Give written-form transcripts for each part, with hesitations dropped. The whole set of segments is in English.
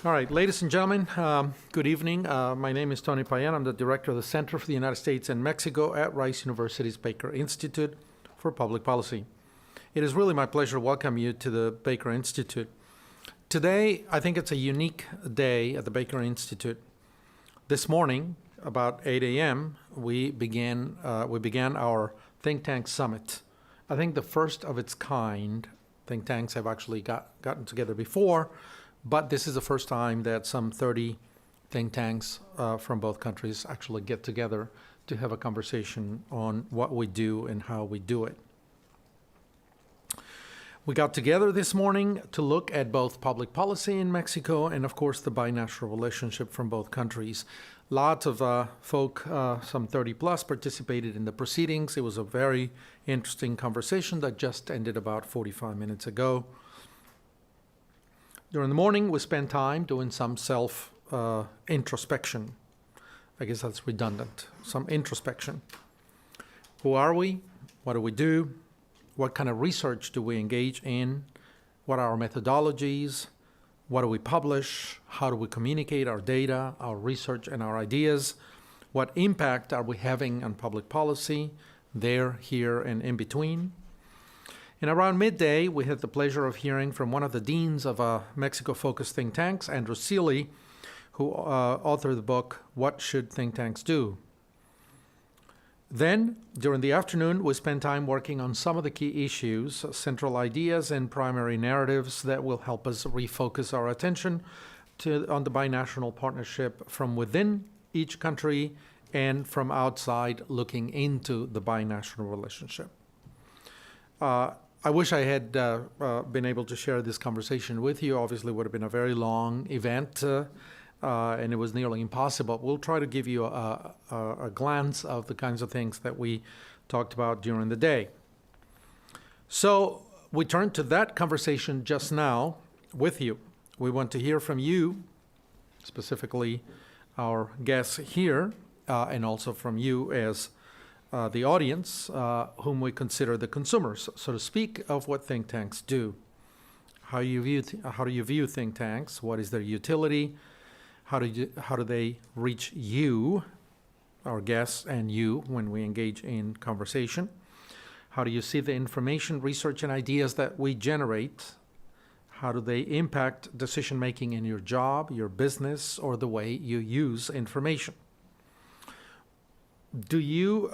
All right, ladies and gentlemen, good evening. My name is Tony Payan. I'm the director of the Center for the United States and Mexico at Rice University's Baker Institute for Public Policy. It is really my pleasure to welcome you to the Baker Institute. Today, I think it's a unique day at the Baker Institute. This morning, about 8 a.m., we began our think tank summit. I think the first of its kind. Think tanks have actually gotten together before, but this is the first time that some 30 think tanks from both countries actually get together to have a conversation on what we do and how we do it. We got together this morning to look at both public policy in Mexico and, of course, the binational relationship from both countries. Lots of folk, some 30 plus, participated in the proceedings. It was a very interesting conversation that just ended about 45 minutes ago. During the morning, we spent time doing some self-introspection. I guess that's redundant. Some introspection. Who are we? What do we do? What kind of research do we engage in? What are our methodologies? What do we publish? How do we communicate our data, our research, and our ideas? What impact are we having on public policy, there, here, and in between? And around midday, we had the pleasure of hearing from one of the deans of Mexico-focused think tanks, Andrew Seeley, who authored the book, What Should Think Tanks Do? Then, during the afternoon, we spent time working on some of the key issues, central ideas, and primary narratives that will help us refocus our attention on the binational partnership from within each country and from outside looking into the binational relationship. I wish I had been able to share this conversation with you. Obviously, it would have been a very long event, and it was nearly impossible. We'll try to give you a glance of the kinds of things that we talked about during the day. So we turn to that conversation just now with you. We want to hear from you, specifically our guests here, and also from you as the audience, whom we consider the consumers, so to speak, of what think tanks do. How do you view think tanks? What is their utility? How do they reach you, our guests, and you when we engage in conversation? How do you see the information, research, and ideas that we generate? How do they impact decision-making in your job, your business, or the way you use information? Do you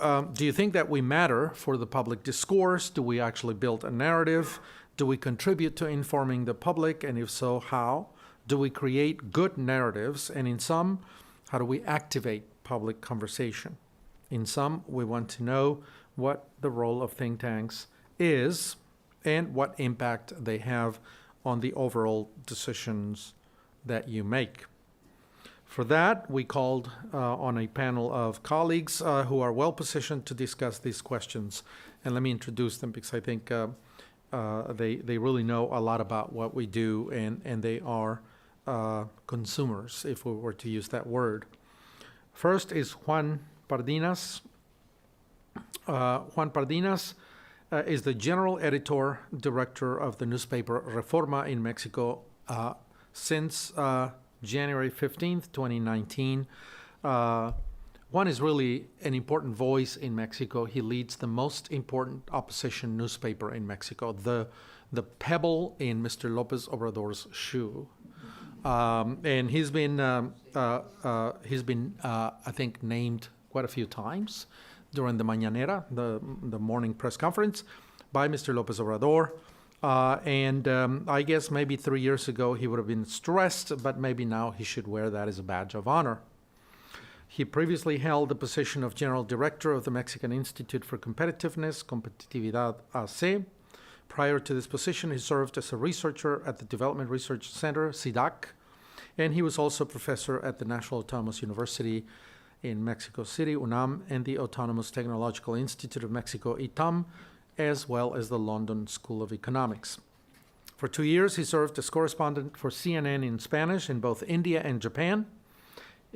think that we matter for the public discourse? Do we actually build a narrative? Do we contribute to informing the public? And if so, how? Do we create good narratives? And in some, how do we activate public conversation? In some, we want to know what the role of think tanks is and what impact they have on the overall decisions that you make. For that, we called on a panel of colleagues who are well positioned to discuss these questions. And let me introduce them because I think they really know a lot about what we do, and they are consumers, if we were to use that word. First is Juan Pardinas. Juan Pardinas is the general editor director of the newspaper Reforma in Mexico since January 15th, 2019. Juan is really an important voice in Mexico. He leads the most important opposition newspaper in Mexico, the pebble in Mr. López Obrador's shoe. And he's been, I think, named quite a few times during the Mañanera, the morning press conference, by Mr. López Obrador. I guess maybe 3 years ago he would have been stressed, but maybe now he should wear that as a badge of honor. He previously held the position of General Director of the Mexican Institute for Competitiveness, Competitividad AC. Prior to this position, he served as a researcher at the Development Research Center, CIDAC, and he was also professor at the National Autonomous University in Mexico City, UNAM, and the Autonomous Technological Institute of Mexico, ITAM, as well as the London School of Economics. For 2 years, he served as correspondent for CNN in Spanish in both India and Japan,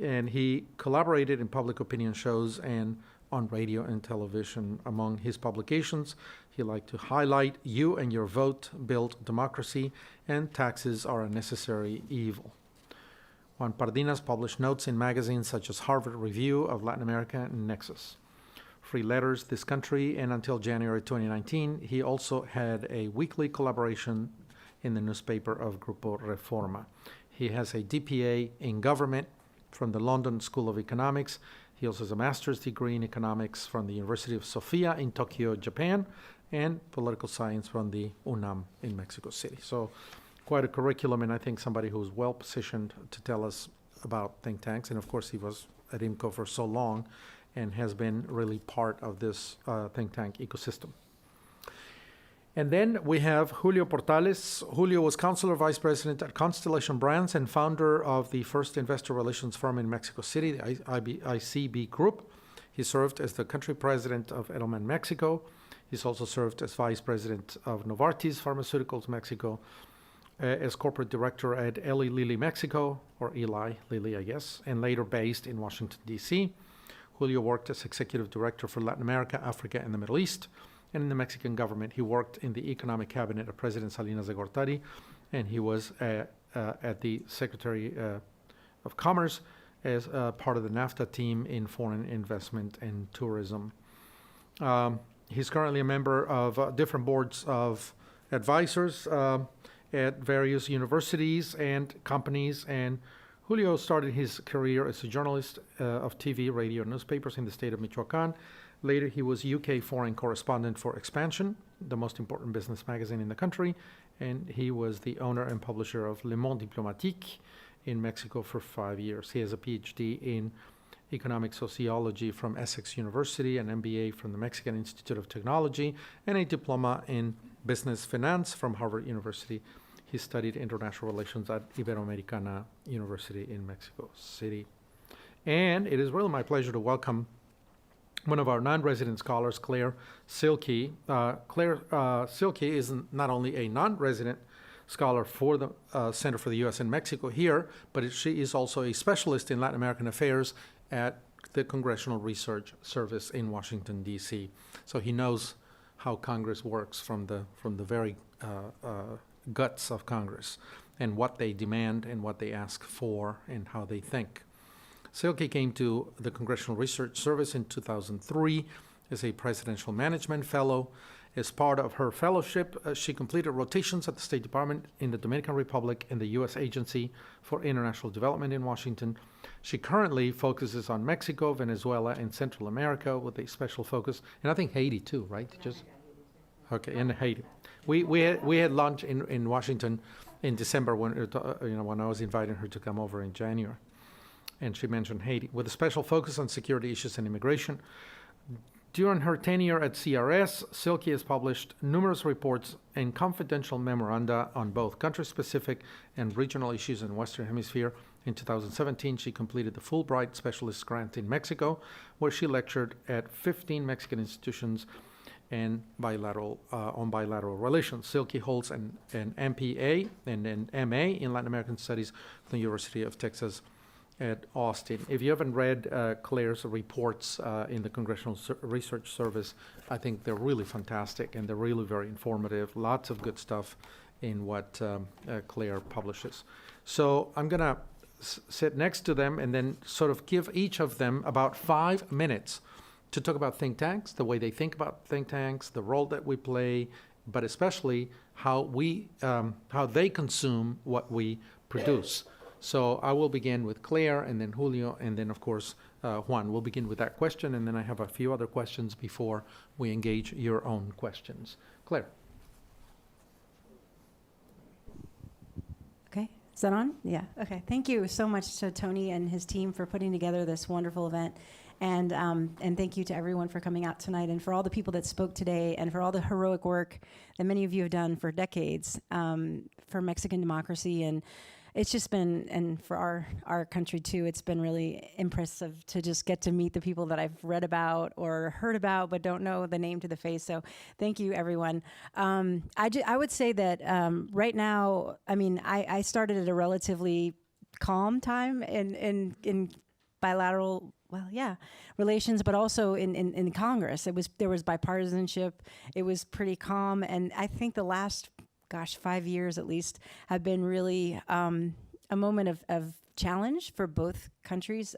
and he collaborated in public opinion shows and on radio and television. Among his publications, he liked to highlight You and Your Vote Build Democracy and Taxes Are a Necessary Evil. Juan Pardinas published notes in magazines such as Harvard Review of Latin America and Nexus, Free Letters, This Country, and until January 2019, he also had a weekly collaboration in the newspaper of Grupo Reforma. He has a DPA in government from the London School of Economics. He also has a master's degree in economics from the University of Sofia in Tokyo, Japan, and political science from the UNAM in Mexico City. So quite a curriculum, and I think somebody who's well positioned to tell us about think tanks. And of course, he was at IMCO for so long and has been really part of this think tank ecosystem. And then we have Julio Portales. Julio was Counselor Vice President at Constellation Brands and founder of the first investor relations firm in Mexico City, the ICB Group. He served as the country president of Edelman Mexico. He's also served as vice president of Novartis Pharmaceuticals Mexico, as corporate director at Eli Lilly Mexico, or Eli Lilly, I guess, and later based in Washington, D.C. Julio worked as executive director for Latin America, Africa, and the Middle East. And in the Mexican government, he worked in the economic cabinet of President Salinas de Gortari, and he was at the Secretary of Commerce as part of the NAFTA team in foreign investment and tourism. He's currently a member of different boards of advisors at various universities and companies, and Julio started his career as a journalist of TV, radio, and newspapers in the state of Michoacan. Later, he was UK foreign correspondent for Expansion, the most important business magazine in the country, and he was the owner and publisher of Le Monde Diplomatique in Mexico for 5 years. He has a PhD in economic sociology from Essex University, an MBA from the Mexican Institute of Technology, and a diploma in business finance from Harvard University. He studied international relations at Iberoamericana University in Mexico City. And it is really my pleasure to welcome one of our non-resident scholars, Claire Silke. Claire Silke is not only a non-resident scholar for the Center for the U.S. and Mexico here, but she is also a specialist in Latin American affairs at the Congressional Research Service in Washington, D.C. So he knows how Congress works from the very guts of Congress and what they demand and what they ask for and how they think. Silke came to the Congressional Research Service in 2003 as a Presidential Management Fellow. As part of her fellowship, she completed rotations at the State Department in the Dominican Republic and the U.S. Agency for International Development in Washington. She currently focuses on Mexico, Venezuela, and Central America with a special focus, and I think Haiti too, right? Okay, and Haiti. We had lunch in Washington in December when I was inviting her to come over in January. And she mentioned Haiti, with a special focus on security issues and immigration. During her tenure at CRS, Silke has published numerous reports and confidential memoranda on both country-specific and regional issues in the Western Hemisphere. In 2017, she completed the Fulbright Specialist Grant in Mexico, where she lectured at 15 Mexican institutions and on bilateral relations. Silke holds an MPA and an MA in Latin American Studies from the University of Texas at Austin. If you haven't read Claire's reports in the Congressional Research Service, I think they're really fantastic and they're really very informative. Lots of good stuff in what Claire publishes. So I'm going to sit next to them and then sort of give each of them about 5 minutes to talk about think tanks, the way they think about think tanks, the role that we play, but especially how they consume what we produce. So I will begin with Claire, and then Julio, and then, of course, Juan. We'll begin with that question, and then I have a few other questions before we engage your own questions. Claire. Okay. Is that on? Yeah. Okay. Thank you so much to Tony and his team for putting together this wonderful event. And thank you to everyone for coming out tonight, and for all the people that spoke today, and for all the heroic work that many of you have done for decades for Mexican democracy. And it's just been, and for our country too, it's been really impressive to just get to meet the people that I've read about or heard about but don't know the name to the face. So thank you, everyone. I would say that right now, I mean, I started at a relatively calm time in bilateral, well, yeah, relations, but also in Congress. There was bipartisanship. It was pretty calm, and I think the last 5 years at least have been really a moment of challenge for both countries,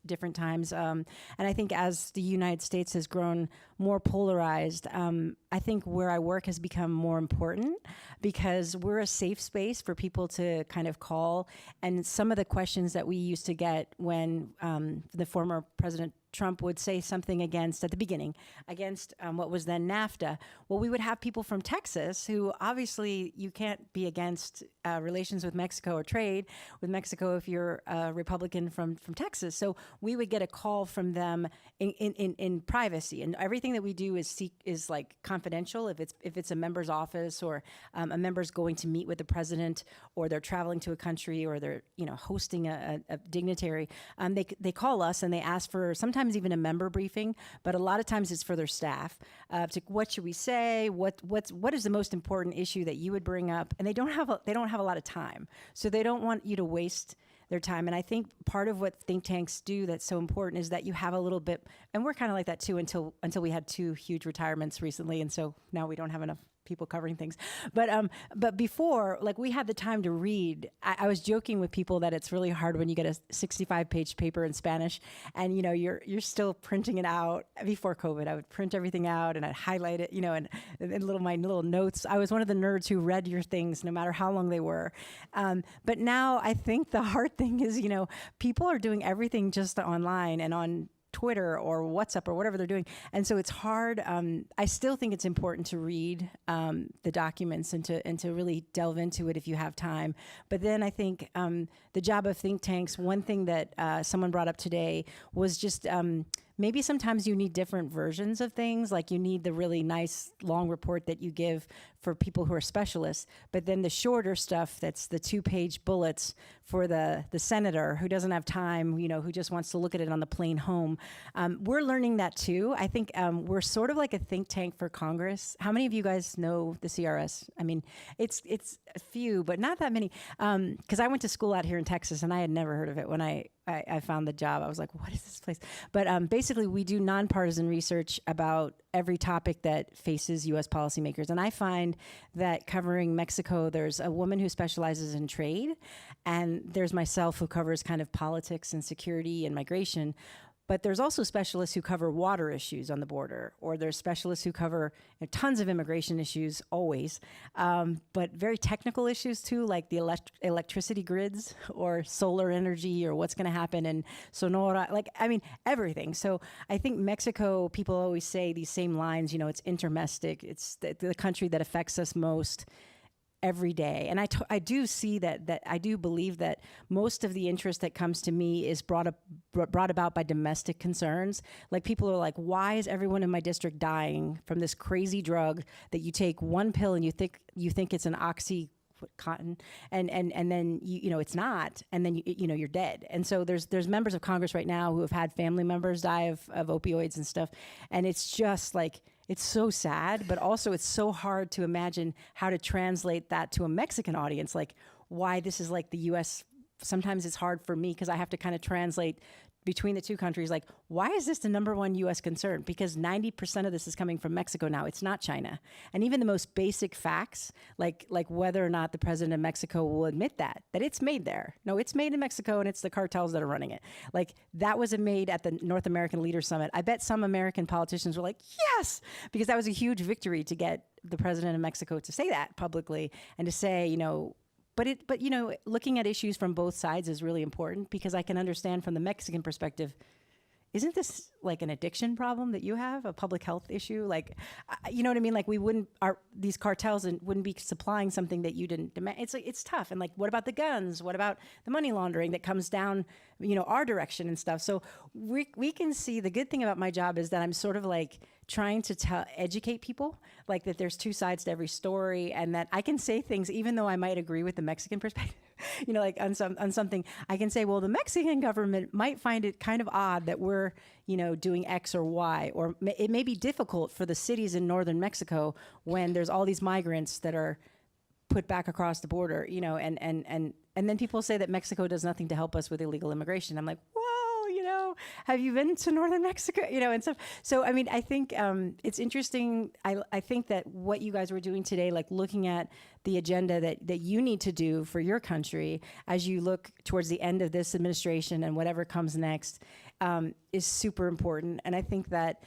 different times. And I think as the United States has grown more polarized, I think where I work has become more important because we're a safe space for people to kind of call. And some of the questions that we used to get when the former President Trump would say something against, at the beginning, against what was then NAFTA. Well, we would have people from Texas who obviously you can't be against relations with Mexico or trade with Mexico if you're a Republican from Texas. So we would get a call from them in privacy, and everything that we do is like confidential. If it's a member's office or a member's going to meet with the president, or they're traveling to a country, or they're hosting a dignitary, they call us and they ask for sometimes even a member briefing, but a lot of times it's for their staff. To what should we say? What is the most important issue that you would bring up? And they don't have a lot of time, so they don't want you to waste their time. And I think part of what think tanks do that's so important is that you have a little bit, and we're kind of like that too until we had 2 huge retirements recently, and so now we don't have enough people covering things. But before, like, we had the time to read. I was joking with people that it's really hard when you get a 65-page paper in Spanish and you're still printing it out. Before COVID, I would print everything out and I'd highlight it, and my little notes. I was one of the nerds who read your things no matter how long they were. But now I think the hard thing is, people are doing everything just online and on Twitter or WhatsApp or whatever they're doing. And so it's hard. I still think it's important to read the documents and to really delve into it if you have time. But then I think the job of think tanks, one thing that someone brought up today was just maybe sometimes you need different versions of things. Like you need the really nice long report that you give for people who are specialists, but then the shorter stuff that's the 2-page bullets for the senator who doesn't have time, who just wants to look at it on the plane home. We're learning that too. I think we're sort of like a think tank for Congress. How many of you guys know the CRS? I mean, it's a few, but not that many. Because I went to school out here in Texas and I had never heard of it when I found the job. I was like, what is this place? But basically, we do nonpartisan research about every topic that faces U.S. policymakers. And I find that covering Mexico, there's a woman who specializes in trade, and there's myself who covers kind of politics and security and migration. But there's also specialists who cover water issues on the border, or there's specialists who cover tons of immigration issues always, but very technical issues too, like the electricity grids or solar energy or what's going to happen in Sonora, everything. So I think Mexico, people always say these same lines, it's intermestic, it's the country that affects us most every day. And I do see that I do believe that most of the interest that comes to me is brought about by domestic concerns. Like, people are like, why is everyone in my district dying from this crazy drug that you take one pill and you think it's an Oxycontin, and then it's not, and then you're dead. And so there's members of Congress right now who have had family members die of opioids and stuff, and it's just like, it's so sad, but also it's so hard to imagine how to translate that to a Mexican audience, like why this is like the U.S. Sometimes it's hard for me because I have to kind of translate between the two countries, like, why is this the number one U.S. concern? Because 90% of this is coming from Mexico now. It's not China. And even the most basic facts, like whether or not the president of Mexico will admit that it's made there. No, it's made in Mexico, and it's the cartels that are running it. Like, that was made at the North American Leaders Summit. I bet some American politicians were like, yes, because that was a huge victory to get the president of Mexico to say that publicly and to say, But looking at issues from both sides is really important, because I can understand from the Mexican perspective, isn't this like an addiction problem that you have, a public health issue? Like, you know what I mean? Like, these cartels wouldn't be supplying something that you didn't demand. It's tough. And like, what about the guns? What about the money laundering that comes down, our direction and stuff? So we can see, the good thing about my job is that I'm sort of like trying to educate people, like that there's two sides to every story, and that I can say things even though I might agree with the Mexican perspective. Like on something, I can say, well, the Mexican government might find it kind of odd that we're, doing X or Y, or it may be difficult for the cities in northern Mexico when there's all these migrants that are put back across the border, and then people say that Mexico does nothing to help us with illegal immigration. I'm like, whoa, Mexico? Have you been to northern Mexico? And stuff. So, I mean, I think it's interesting. I think that what you guys were doing today, like looking at the agenda that you need to do for your country as you look towards the end of this administration and whatever comes next, is super important. And I think that,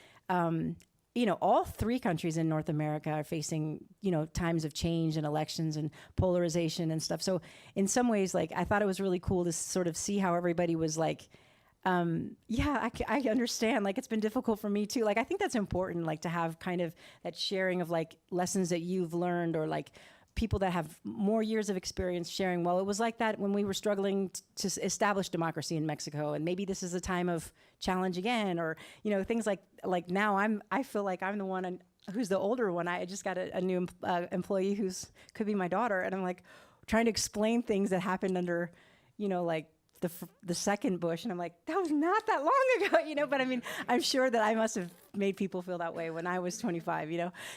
all three countries in North America are facing, times of change and elections and polarization and stuff. So in some ways, like, I thought it was really cool to sort of see how everybody was like, I understand. Like, it's been difficult for me too. Like, I think that's important, like, to have kind of that sharing of like lessons that you've learned, or like people that have more years of experience sharing, well, it was like that when we were struggling to establish democracy in Mexico, and maybe this is a time of challenge again, or, things like now I feel like I'm the one who's the older one. I just got a new employee could be my daughter, and I'm like trying to explain things that happened under, like the second Bush, and I'm like, that was not that long ago, but I mean, I'm sure that I must have made people feel that way when I was 25,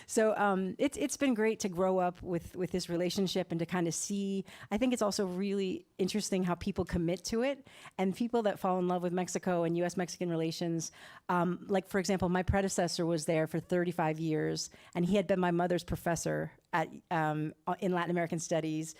So it's been great to grow up with this relationship and to kind of see. I think it's also really interesting how people commit to it, and people that fall in love with Mexico and U.S.-Mexican relations. Like, for example, my predecessor was there for 35 years, and he had been my mother's professor in Latin American studies.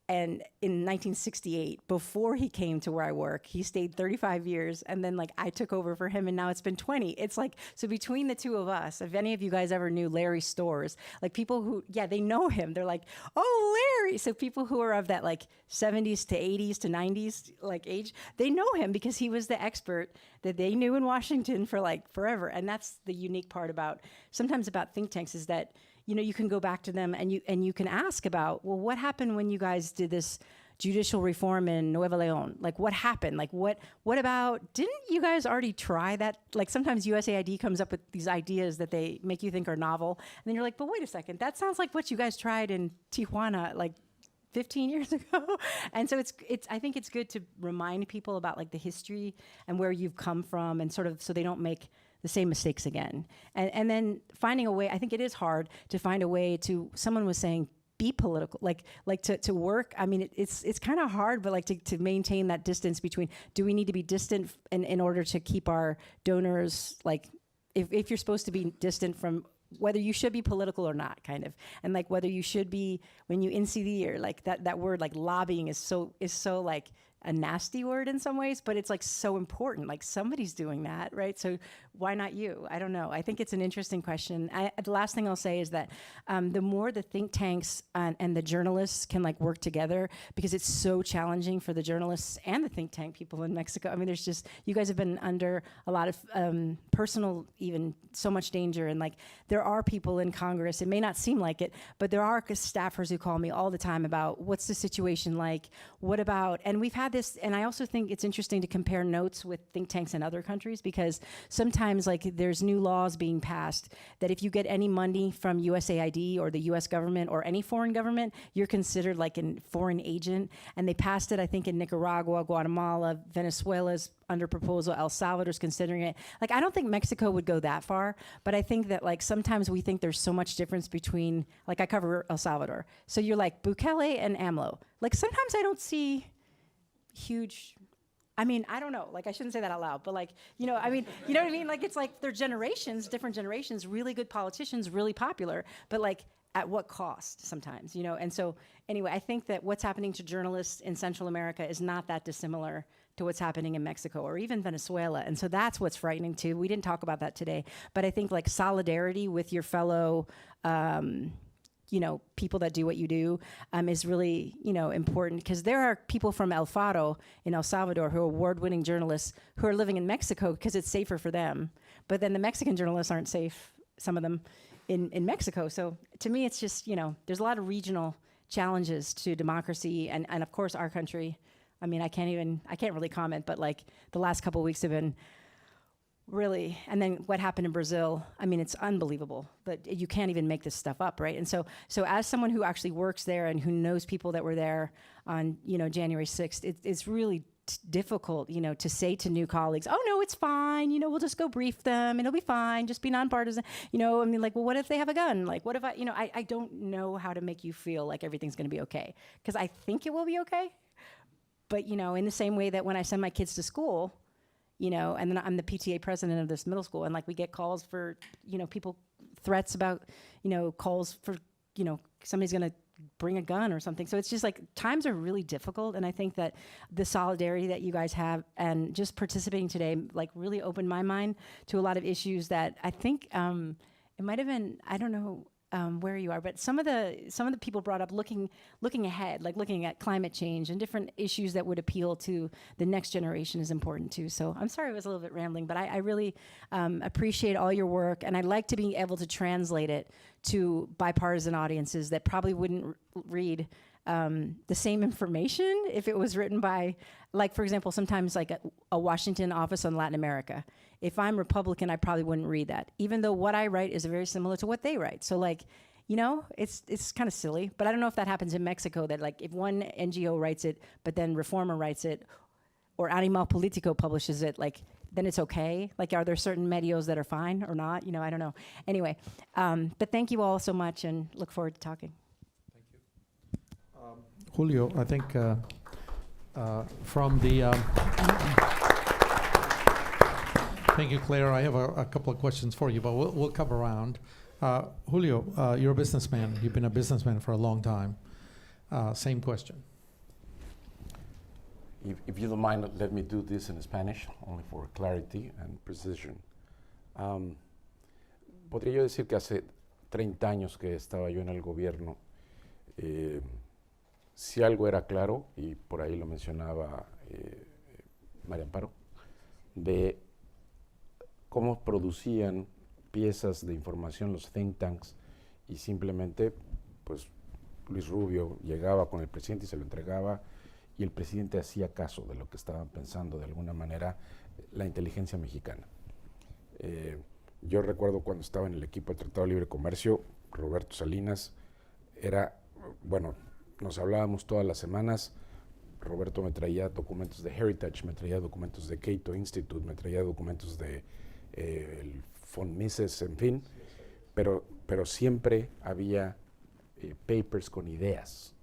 And in 1968, before he came to where I work, he stayed 35 years. And then like I took over for him, and now it's been 20. It's like, so between the two of us, if any of you guys ever knew Larry Storrs, like people who, they know him. They're like, oh, Larry. So people who are of that like 70s to 80s to 90s like age, they know him because he was the expert that they knew in Washington for like forever. And that's the unique part about think tanks, is that you can go back to them and you can ask about, well, what happened when you guys did this judicial reform in Nuevo León? Like, what happened? Like, what about, didn't you guys already try that? Like, sometimes USAID comes up with these ideas that they make you think are novel. And then you're like, but wait a second, that sounds like what you guys tried in Tijuana, like 15 years ago. And so I think it's good to remind people about like the history and where you've come from, and sort of so they don't make the same mistakes again. And then finding a way, I think it is hard to find a way to, someone was saying, be political, like to work. I mean, it's kind of hard, but like to maintain that distance between, do we need to be distant in order to keep our donors, like if you're supposed to be distant from whether you should be political or not, kind of, and like whether you should be, when you NCD, or like that word, like lobbying is so like a nasty word in some ways, but it's like so important. Like somebody's doing that, right? So why not you? I don't know. I think it's an interesting question. The last thing I'll say is that the more the think tanks and the journalists can like work together, because it's so challenging for the journalists and the think tank people in Mexico. I mean, there's just, you guys have been under a lot of personal, even so much danger. And like, there are people in Congress, it may not seem like it, but there are staffers who call me all the time about what's the situation like, what about, and we've had this, and I also think it's interesting to compare notes with think tanks in other countries, because sometimes like there's new laws being passed that if you get any money from USAID or the US government or any foreign government, you're considered like a foreign agent. And they passed it, I think, in Nicaragua, Guatemala, Venezuela's under proposal, El Salvador's considering it. Like, I don't think Mexico would go that far, but I think that like sometimes we think there's so much difference between, like I cover El Salvador. So you're like Bukele and AMLO. Like sometimes I don't see huge, I mean, I don't know, like I shouldn't say that out loud, but like, I mean, you know what I mean? Like it's like they're generations, different generations, really good politicians, really popular, but like at what cost sometimes, And so anyway, I think that what's happening to journalists in Central America is not that dissimilar to what's happening in Mexico or even Venezuela. And so that's what's frightening too. We didn't talk about that today, but I think like solidarity with your fellow people that do what you do is really, important, because there are people from El Faro in El Salvador who are award-winning journalists who are living in Mexico because it's safer for them. But then the Mexican journalists aren't safe, some of them, in Mexico. So to me, it's just, there's a lot of regional challenges to democracy and of course our country. I mean, I can't really comment, but like the last couple of weeks have been really, and then what happened in Brazil, I mean, it's unbelievable, but you can't even make this stuff up, right? And so as someone who actually works there and who knows people that were there on, January 6th, it's really difficult, to say to new colleagues, oh no, it's fine, we'll just go brief them, it'll be fine, just be nonpartisan, I mean, like, well, what if they have a gun? Like, what if I don't know how to make you feel like everything's gonna be okay, because I think it will be okay, but, in the same way that when I send my kids to school, you know, and then I'm the PTA president of this middle school, and like we get calls for, you know, people threats about, you know, calls for, you know, somebody's going to bring a gun or something. So it's just like times are really difficult, and I think that the solidarity that you guys have and just participating today like really opened my mind to a lot of issues that I think it might have been, I don't know where you are, but some of the people brought up looking ahead, like looking at climate change and different issues that would appeal to the next generation is important too. So I'm sorry I was a little bit rambling, but I really appreciate all your work, and I'd like to be able to translate it to bipartisan audiences that probably wouldn't read the same information if it was written by, like, for example, sometimes like a Washington office on Latin America. If I'm Republican, I probably wouldn't read that, even though what I write is very similar to what they write. So like, you know, it's kind of silly, but I don't know if that happens in Mexico, that like if one NGO writes it, but then Reforma writes it, or Animal Politico publishes it, like, then it's okay? Like, are there certain medios that are fine or not? You know, I don't know. Anyway, but thank you all so much, and look forward to talking. Thank you. Julio, I think from the... Thank you, Claire. I have a couple of questions for you, but we'll come around. Julio, you're a businessman. You've been a businessman for a long time. Same question. If you don't mind, let me do this in Spanish, only for clarity and precision. Podría yo decir que hace 30 años que estaba yo en el gobierno, si algo era claro, y por ahí lo mencionaba María Amparo, de cómo producían piezas de información los think tanks, y simplemente, pues, Luis Rubio llegaba con el presidente y se lo entregaba, y el presidente hacía caso de lo que estaban pensando, de alguna manera, la inteligencia mexicana. Yo recuerdo cuando estaba en el equipo del Tratado de Libre Comercio, Roberto Salinas era, bueno, nos hablábamos todas las semanas. Roberto me traía documentos de Heritage, me traía documentos de Cato Institute, me traía documentos de el Fond Mises, en fin, pero siempre había papers con ideas.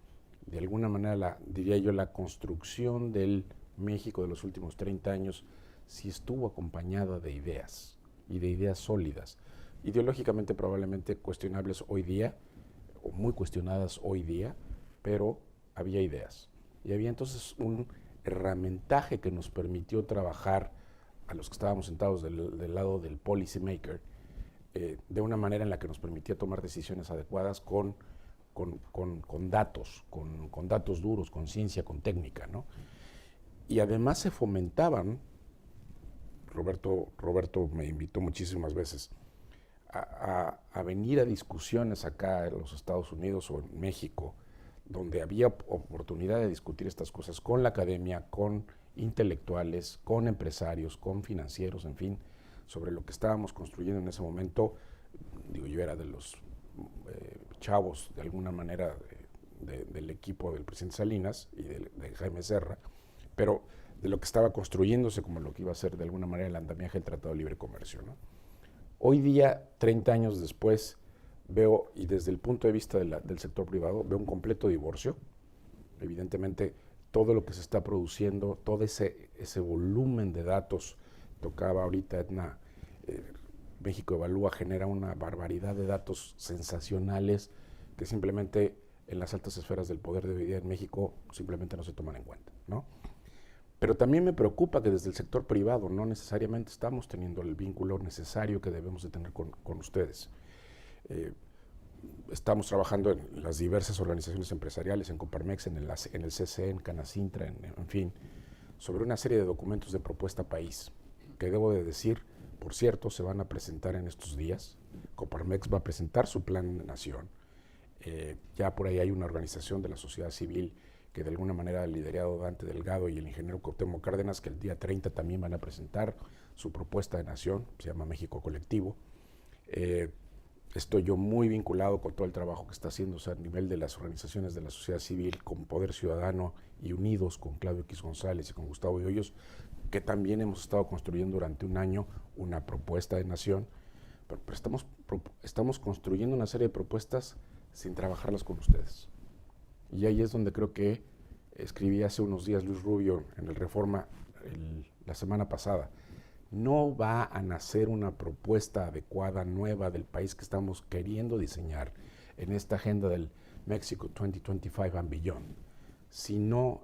De alguna manera, diría yo, la construcción del México de los últimos 30 años sí estuvo acompañada de ideas, y de ideas sólidas, ideológicamente probablemente cuestionables hoy día, o muy cuestionadas hoy día, pero había ideas. Y había entonces un herramientaje que nos permitió trabajar a los que estábamos sentados del lado del policy maker, de una manera en la que nos permitía tomar decisiones adecuadas con datos, con datos duros, con ciencia, con técnica, ¿no? Y además se fomentaban, Roberto me invitó muchísimas veces a venir a discusiones acá en los Estados Unidos o en México, donde había oportunidad de discutir estas cosas con la academia, con intelectuales, con empresarios, con financieros, en fin, sobre lo que estábamos construyendo en ese momento. Digo, yo era de los chavos, de alguna manera, del equipo del presidente Salinas y de Jaime Serra, pero de lo que estaba construyéndose como lo que iba a ser de alguna manera el andamiaje del Tratado de Libre Comercio, ¿no? Hoy día, 30 años después, veo, y desde el punto de vista del sector privado, veo un completo divorcio. Evidentemente, todo lo que se está produciendo, todo ese volumen de datos, tocaba ahorita Edna, México Evalúa, genera una barbaridad de datos sensacionales que simplemente en las altas esferas del poder de hoy día en México simplemente no se toman en cuenta, ¿no? Pero también me preocupa que desde el sector privado no necesariamente estamos teniendo el vínculo necesario que debemos de tener con ustedes. Estamos trabajando en las diversas organizaciones empresariales, en Coparmex, en el CCE, en Canacintra, en fin, sobre una serie de documentos de propuesta país, que debo de decir, por cierto, se van a presentar en estos días. Coparmex va a presentar su plan de nación. Ya por ahí hay una organización de la sociedad civil que de alguna manera ha liderado Dante Delgado y el ingeniero Cuauhtémoc Cárdenas, que el día 30 también van a presentar su propuesta de nación, se llama México Colectivo. Estoy yo muy vinculado con todo el trabajo que está haciéndose a nivel de las organizaciones de la sociedad civil, con Poder Ciudadano y unidos con Claudio X González y con Gustavo de Hoyos, que también hemos estado construyendo durante un año una propuesta de nación, pero estamos construyendo una serie de propuestas sin trabajarlas con ustedes. Y ahí es donde creo que escribí hace unos días Luis Rubio en el Reforma la semana pasada. No va a nacer una propuesta adecuada, nueva del país que estamos queriendo diseñar en esta agenda del México 2025 and Beyond, si no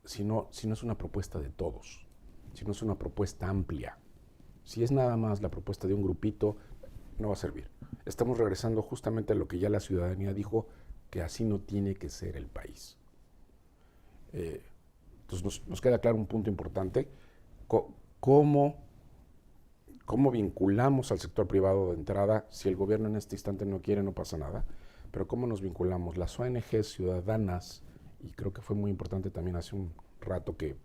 es una propuesta de todos, si no es una propuesta amplia. Si es nada más la propuesta de un grupito, no va a servir. Estamos regresando justamente a lo que ya la ciudadanía dijo, que así no tiene que ser el país. Entonces nos queda claro un punto importante, cómo vinculamos al sector privado de entrada. Si el gobierno en este instante no quiere, no pasa nada, pero cómo nos vinculamos las ONGs ciudadanas, y creo que fue muy importante también hace un rato que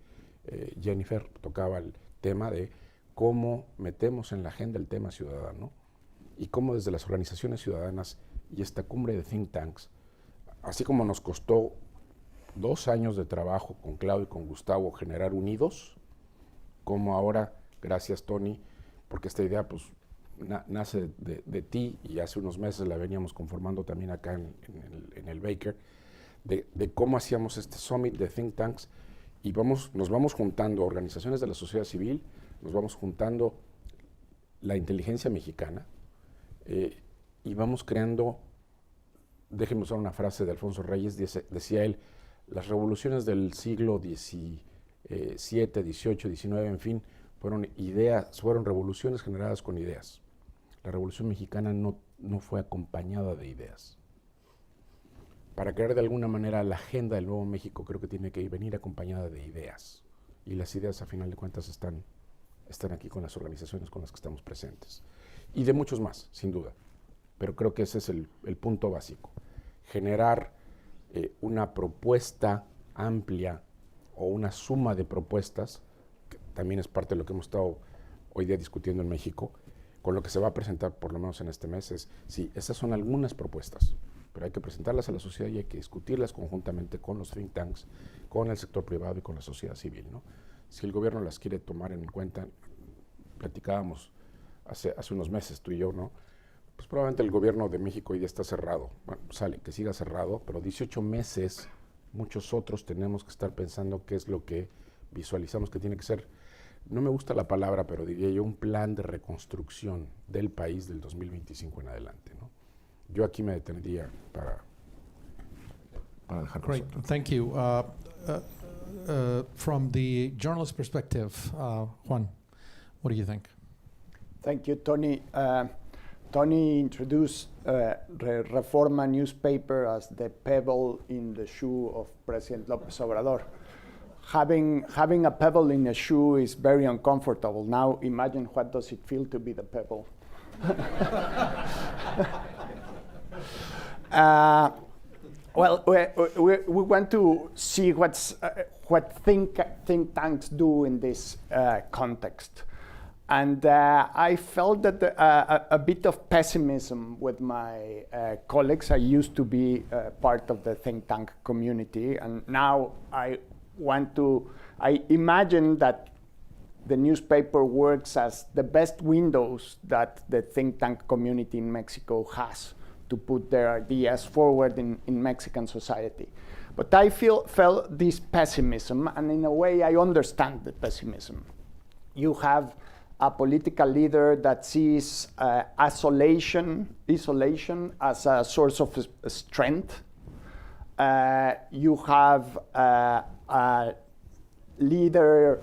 Jennifer tocaba el tema de cómo metemos en la agenda el tema ciudadano y cómo desde las organizaciones ciudadanas y esta cumbre de think tanks, así como nos costó 2 años de trabajo con Claudio y con Gustavo generar unidos, como ahora, gracias Tony, porque esta idea pues nace de ti y hace unos meses la veníamos conformando también acá en el Baker, de cómo hacíamos este summit de think tanks y nos vamos juntando organizaciones de la sociedad civil, nos vamos juntando la inteligencia mexicana y vamos creando, déjenme usar una frase de Alfonso Reyes, decía él, las revoluciones del siglo XVII, XVIII, XIX, en fin, fueron revoluciones generadas con ideas. La Revolución Mexicana no fue acompañada de ideas. Para crear de alguna manera la agenda del Nuevo México, creo que tiene que venir acompañada de ideas. Y las ideas, a final de cuentas, están aquí con las organizaciones con las que estamos presentes. Y de muchos más, sin duda. Pero creo que ese es el punto básico. Generar una propuesta amplia o una suma de propuestas, que también es parte de lo que hemos estado hoy día discutiendo en México, con lo que se va a presentar por lo menos en este mes. Sí, esas son algunas propuestas, pero hay que presentarlas a la sociedad y hay que discutirlas conjuntamente con los think tanks, con el sector privado y con la sociedad civil, ¿no? Si el gobierno las quiere tomar en cuenta, platicábamos hace unos meses tú y yo, ¿no? Pues probablemente el gobierno de México hoy día está cerrado. Bueno, que siga cerrado, pero 18 meses, muchos otros tenemos que estar pensando qué es lo que visualizamos que tiene que ser. No me gusta la palabra, pero diría yo un plan de reconstrucción del país del 2025 en adelante, ¿no? Yo aquí me detendría para dejar. Great, thank you. From the journalist perspective, Juan, what do you think? Thank you, Tony. Tony introduced Reforma newspaper as the pebble in the shoe of President López Obrador. Having a pebble in a shoe is very uncomfortable. Now imagine what does it feel to be the pebble. Well, we want to see what think tanks do in this context. And I felt that a bit of pessimism with my colleagues. I used to be part of the think tank community, and now I imagine that the newspaper works as the best windows that the think tank community in Mexico has to put their ideas forward in Mexican society. But I felt this pessimism, and in a way I understand the pessimism. You have a political leader that sees isolation as a source of strength. You have a leader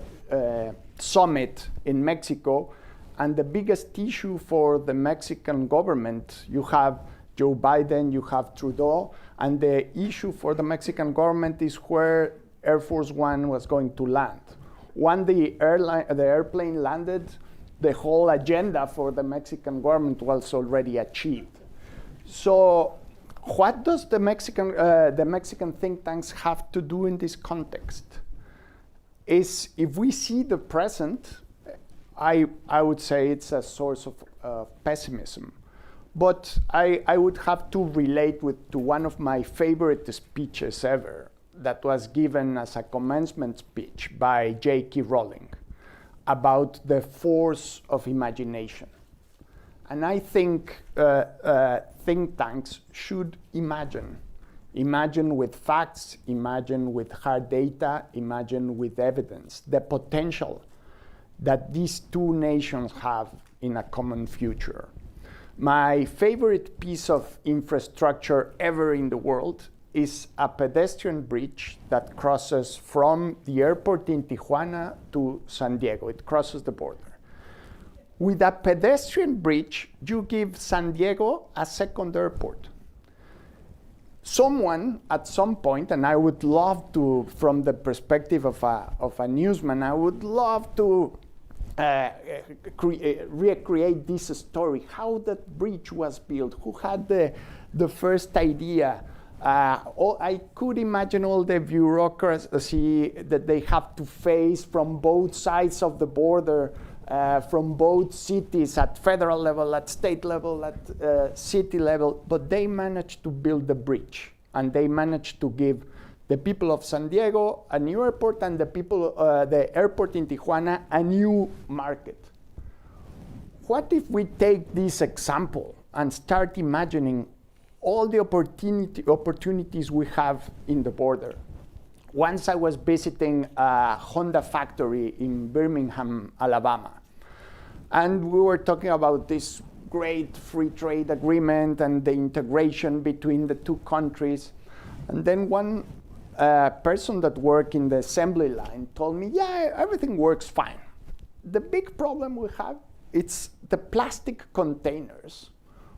summit in Mexico, and the biggest issue for the Mexican government, you have Joe Biden, you have Trudeau, and the issue for the Mexican government is where Air Force One was going to land. When the airplane landed, the whole agenda for the Mexican government was already achieved. So what does the Mexican think tanks have to do in this context? Is if we see the present, I would say it's a source of pessimism. But I would have to relate to one of my favorite speeches ever that was given as a commencement speech by J.K. Rowling about the force of imagination. And I think think tanks should imagine with facts, imagine with hard data, imagine with evidence, the potential that these two nations have in a common future. My favorite piece of infrastructure ever in the world is a pedestrian bridge that crosses from the airport in Tijuana to San Diego. It crosses the border. With a pedestrian bridge, you give San Diego a second airport. Someone at some point, and I would love to, from the perspective of a newsman, I would love to recreate this story, how that bridge was built, who had the first idea. I could imagine all the bureaucracy that they have to face from both sides of the border, from both cities at federal level, at state level, at city level, but they managed to build the bridge, and they managed to give the people of San Diego a new airport and the people, the airport in Tijuana, a new market. What if we take this example and start imagining all the opportunities we have in the border? Once I was visiting a Honda factory in Birmingham, Alabama, and we were talking about this great free trade agreement and the integration between the two countries. And then one person that worked in the assembly line told me, yeah, everything works fine. The big problem we have, it's the plastic containers,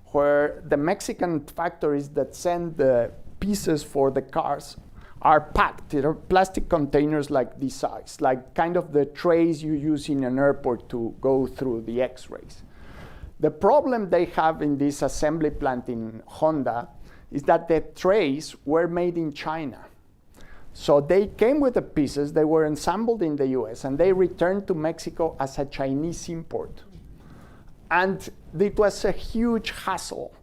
where the Mexican factories that send the pieces for the cars are packed. There are plastic containers like this size, like kind of the trays you use in an airport to go through the x-rays. The problem they have in this assembly plant in Honda is that the trays were made in China. So they came with the pieces, they were assembled in the US, and they returned to Mexico as a Chinese import. And it was a huge hassle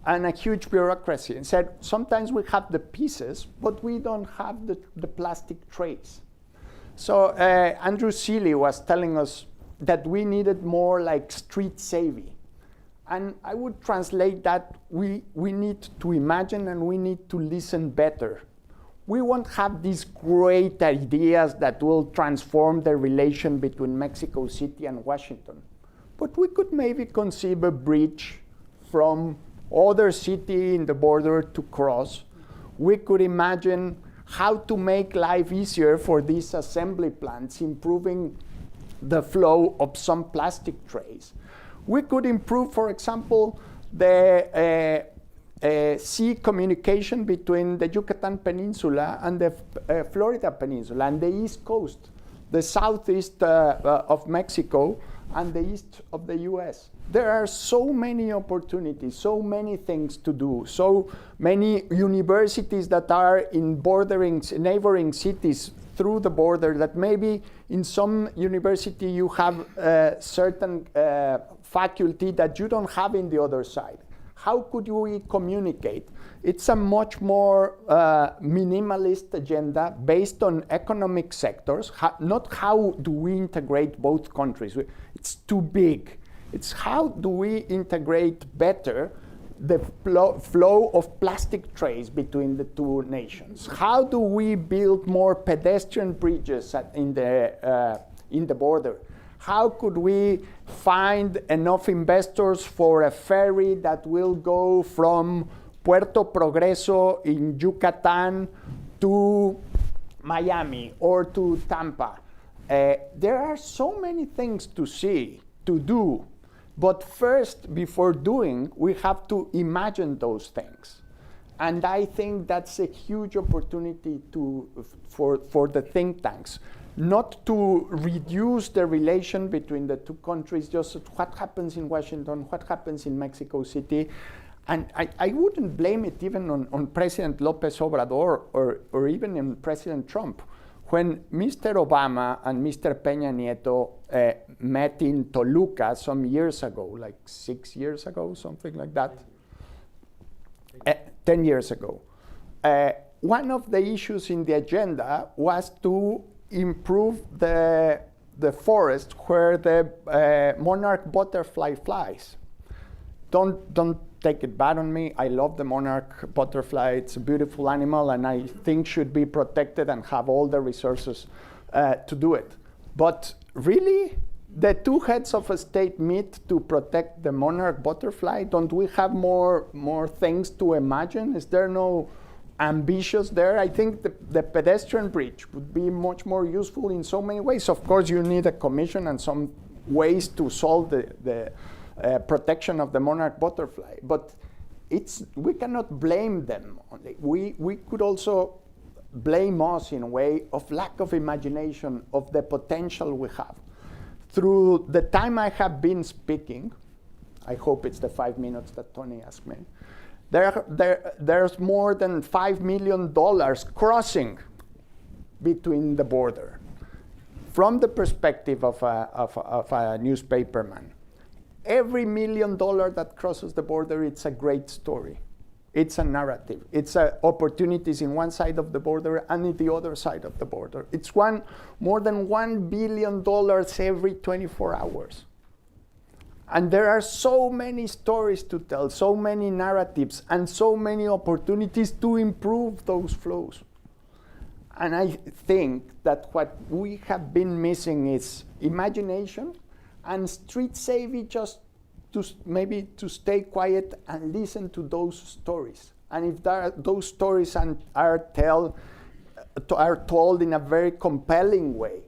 and a huge bureaucracy. And said, sometimes we have the pieces, but we don't have the plastic trays. So Andrew Seeley was telling us that we needed more like street savvy. And I would translate that we need to imagine and we need to listen better. We won't have these great ideas that will transform the relation between Mexico City and Washington. But we could maybe conceive a bridge from other city in the border to cross. We could imagine how to make life easier for these assembly plants, improving the flow of some plastic trays. We could improve, for example, the sea communication between the Yucatan Peninsula and the Florida Peninsula and the East Coast, the southeast of Mexico and the east of the US. There are so many opportunities, so many things to do, so many universities that are in neighboring cities through the border, that maybe in some university you have a certain faculty that you don't have in the other side. How could we communicate? It's a much more minimalist agenda based on economic sectors, not how do we integrate both countries. It's too big. It's how do we integrate better the flow of plastic trays between the two nations? How do we build more pedestrian bridges in the border? How could we find enough investors for a ferry that will go from Puerto Progreso in Yucatan to Miami or to Tampa? There are so many things to do. But first, before doing, we have to imagine those things. And I think that's a huge opportunity for the think tanks. Not to reduce the relation between the two countries, just what happens in Washington, what happens in Mexico City. And I wouldn't blame it even on President López Obrador or even on President Trump. When Mr. Obama and Mr. Peña Nieto met in Toluca some years ago, like 6 years ago, something like that, 10 years ago, one of the issues in the agenda was to improve the forest where the monarch butterfly flies. Don't take it bad on me. I love the monarch butterfly. It's a beautiful animal, and I think should be protected and have all the resources to do it. But really, the two heads of a state meet to protect the monarch butterfly? Don't we have more things to imagine? Is there no ambitious there? I think the pedestrian bridge would be much more useful in so many ways. Of course, you need a commission and some ways to solve the protection of the monarch butterfly, but we cannot blame them only. We could also blame us in a way of lack of imagination of the potential we have. Through the time I have been speaking, I hope it's the 5 minutes that Tony asked me, there's more than $5 million crossing between the border. From the perspective of a newspaperman, every $1 million that crosses the border, it's a great story. It's a narrative. It's opportunities in one side of the border and in the other side of the border. It's more than $1 billion every 24 hours. And there are so many stories to tell, so many narratives, and so many opportunities to improve those flows. And I think that what we have been missing is imagination and street savvy, just maybe to stay quiet and listen to those stories. And if those stories are told in a very compelling way,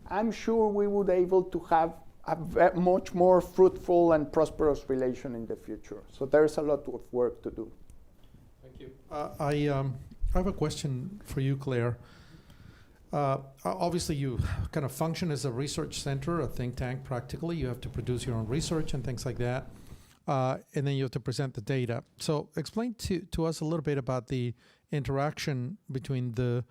I'm sure we would be able to have a much more fruitful and prosperous relation in the future. So there's a lot of work to do. Thank you. I have a question for you, Claire. Obviously, you kind of function as a research center, a think tank practically. You have to produce your own research and things like that. And then you have to present the data. So explain to us a little bit about the interaction between the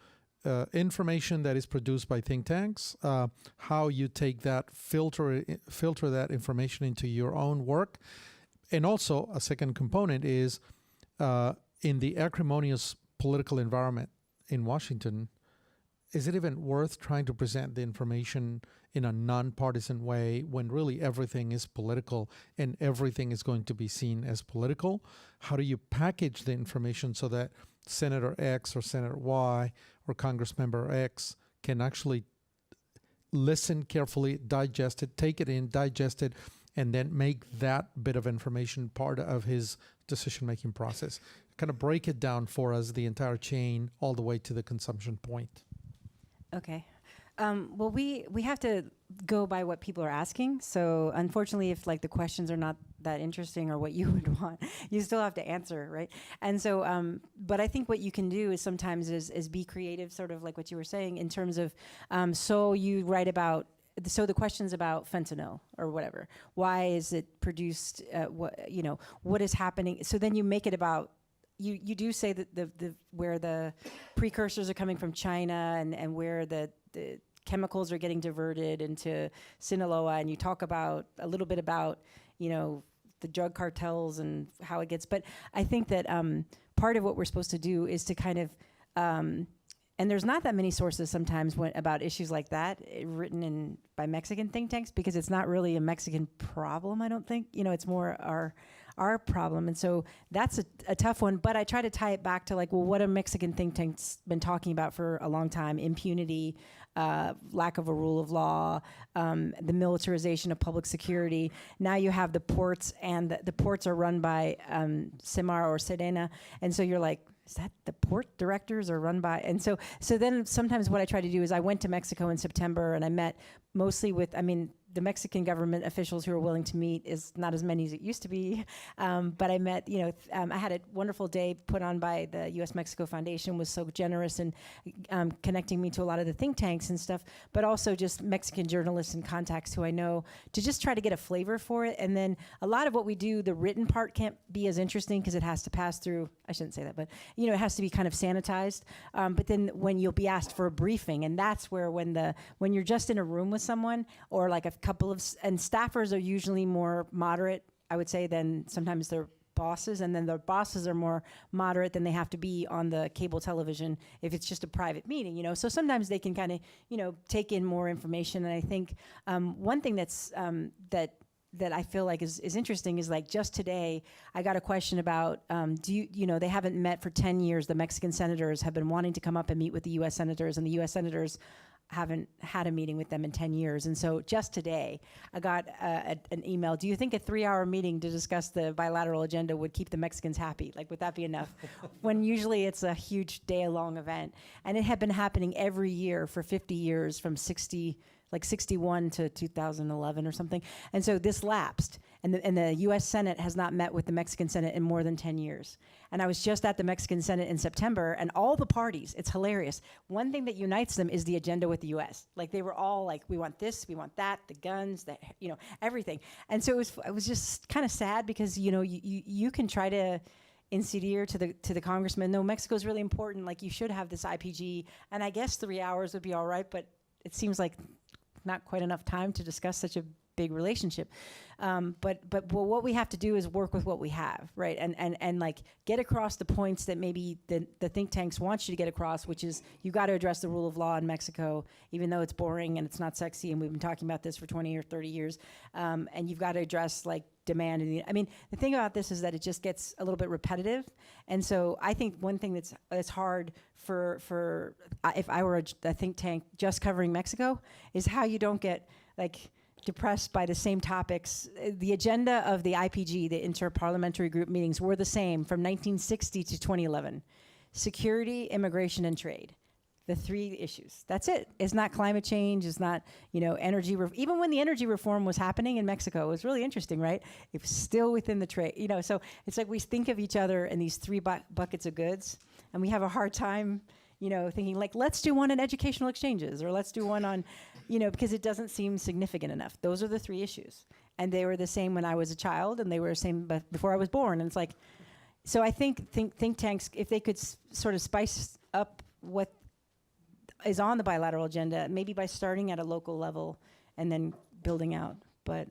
information that is produced by think tanks, how you take that, filter that information into your own work. And also, a second component is in the acrimonious political environment in Washington, is it even worth trying to present the information in a nonpartisan way when really everything is political and everything is going to be seen as political? How do you package the information so that Senator X or Senator Y or Congressmember X can actually listen carefully, digest it, take it in, digest it, and then make that bit of information part of his decision-making process? Kind of break it down for us, the entire chain, all the way to the consumption point. Okay. Well, we have to go by what people are asking. So unfortunately, if like the questions are not that interesting or what you would want, you still have to answer, right? And so, but I think what you can do is sometimes is be creative, sort of like what you were saying, in terms of, so you write about, so the question's about fentanyl or whatever. Why is it produced? What is happening? So then you make it about. You do say that the where the precursors are coming from China and where the chemicals are getting diverted into Sinaloa, and you talk about a little bit about the drug cartels and how it gets. But I think that part of what we're supposed to do is to kind of and there's not that many sources sometimes about issues like that written by Mexican think tanks, because it's not really a Mexican problem. I don't think it's more our problem. And so that's a tough one, but I try to tie it back to what a Mexican think tank's been talking about for a long time: impunity, lack of a rule of law, the militarization of public security. Now you have the ports, and the ports are run by Semar or Serena, and so you're like, is that the port directors are run by? And so then sometimes what I try to do is I went to Mexico in September, and I met mostly with, the Mexican government officials who are willing to meet is not as many as it used to be. But I met, I had a wonderful day put on by the U.S.-Mexico Foundation, was so generous in connecting me to a lot of the think tanks and stuff, but also just Mexican journalists and contacts who I know, to just try to get a flavor for it. And then a lot of what we do, the written part can't be as interesting because it has to pass through, I shouldn't say that, but it has to be kind of sanitized. But then when you'll be asked for a briefing, and that's where when you're just in a room with someone, or like a couple of, and staffers are usually more moderate, I would say, than sometimes their bosses, and then their bosses are more moderate than they have to be on the cable television if it's just a private meeting, so sometimes they can kind of, take in more information. And I think one thing that's that I feel like is interesting is, like, just today I got a question about they haven't met for 10 years. The Mexican senators have been wanting to come up and meet with the U.S. senators, and the U.S. senators haven't had a meeting with them in 10 years. And so just today, I got an email. Do you think a 3-hour meeting to discuss the bilateral agenda would keep the Mexicans happy? Like, would that be enough? When usually it's a huge day-long event. And it had been happening every year for 50 years from 61 to 2011 or something. And so this lapsed. And the U.S. Senate has not met with the Mexican Senate in more than 10 years. And I was just at the Mexican Senate in September, and all the parties, it's hilarious. One thing that unites them is the agenda with the U.S. Like, they were all like, we want this, we want that, the guns, everything. And so it was just kind of sad because, you can try to incite ear to the congressman, no, Mexico's really important, like, you should have this IPG. And I guess 3 hours would be all right, but it seems like not quite enough time to discuss such a big relationship. But what we have to do is work with what we have, right? And like get across the points that maybe the think tanks want you to get across, which is you got to address the rule of law in Mexico, even though it's boring and it's not sexy, and we've been talking about this for 20 or 30 years. And you've got to address like demand. The thing about this is that it just gets a little bit repetitive. And so I think one thing that's hard for if I were a think tank just covering Mexico is how you don't get like depressed by the same topics. The agenda of the IPG, the Inter-Parliamentary Group meetings, were the same from 1960 to 2011. Security, immigration, and trade. The 3 issues. That's it. It's not climate change. It's not, energy. Even when the energy reform was happening in Mexico, it was really interesting, right? It was still within the trade. So it's like we think of each other in these 3 buckets of goods, and we have a hard time thinking like, let's do one on educational exchanges, or let's do one on, because it doesn't seem significant enough. Those are the 3 issues. And they were the same when I was a child, and they were the same before I was born. And it's like, so I think tanks, if they could sort of spice up what is on the bilateral agenda, maybe by starting at a local level and then building out. But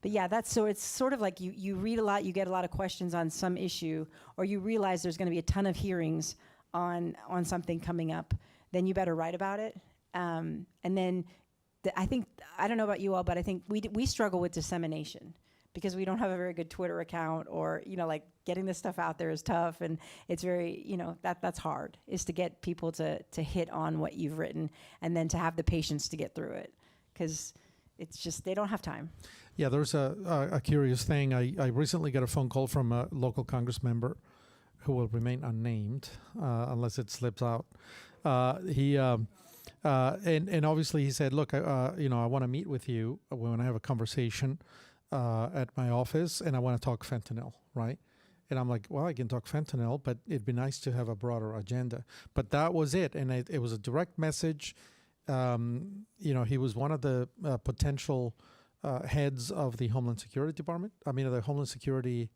yeah, it's sort of like you read a lot, you get a lot of questions on some issue, or you realize there's going to be a ton of hearings on something coming up, then you better write about it. And then I don't know about you all, but I think we struggle with dissemination because we don't have a very good Twitter account, or, like getting this stuff out there is tough. And it's very, that's hard, is to get people to hit on what you've written and then to have the patience to get through it, because it's just, they don't have time. Yeah, there's a curious thing. I recently got a phone call from a local Congress member who will remain unnamed unless it slips out. And obviously he said, look, I want to meet with you when I have a conversation at my office, and I want to talk fentanyl, right? And I'm like, well, I can talk fentanyl, but it'd be nice to have a broader agenda. But that was it, and it was a direct message. He was one of the potential heads of the Homeland Security Department. The Homeland Security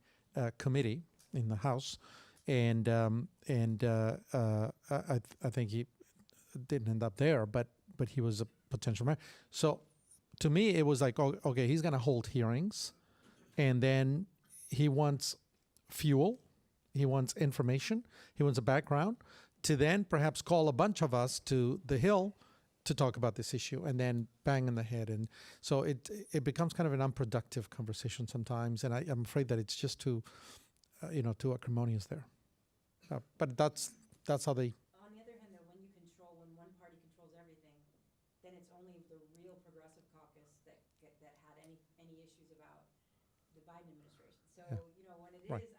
Committee in the House. And I think he didn't end up there, but he was a potential man. So to me, it was like, okay, he's going to hold hearings, and then he wants fuel, he wants information, he wants a background to then perhaps call a bunch of us to the Hill to talk about this issue, and then bang in the head. And so it becomes kind of an unproductive conversation sometimes, and I'm afraid that it's just too acrimonious there. But that's how they. On the other hand, though, when one party controls everything, then it's only the real progressive caucus that had any issues about the Biden administration. So when it Right. is,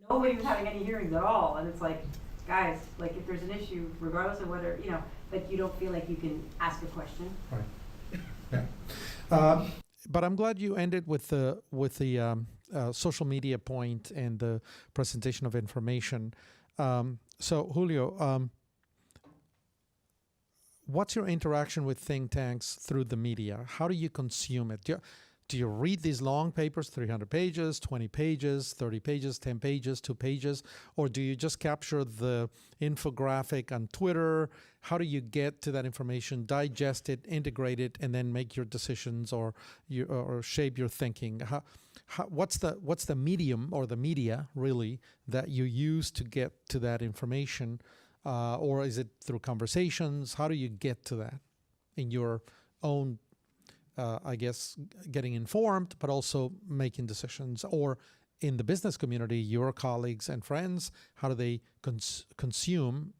nobody was having any hearings at all, and it's like, guys, like if there's an issue, regardless of whether but you don't feel like you can ask a question. Right. Yeah. But I'm glad you ended with the social media point and the presentation of information. So Julio, what's your interaction with think tanks through the media? How do you consume it? Do you read these long papers, 300 pages, 20 pages, 30 pages, 10 pages, 2 pages, or do you just capture the infographic on Twitter? How do you get to that information, digest it, integrate it, and then make your decisions or shape your thinking? What's the medium or the media really that you use to get to that information, or is it through conversations? How do you get to that in your own? Getting informed, but also making decisions, or in the business community, your colleagues and friends, how do they consume,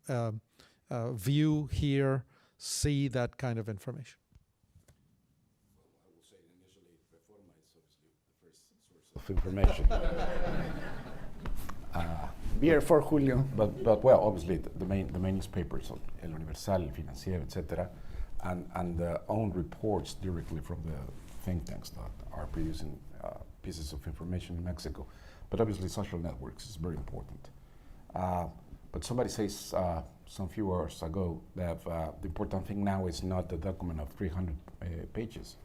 view, hear see that kind of information? Of information. Beer for Julio. But well, obviously the main newspapers, El Universal, El Financiero, etc., and the own reports directly from the think tanks that are producing pieces of information in Mexico. But obviously social networks is very important. But somebody says some few hours ago that the important thing now is not the document of 300 pages.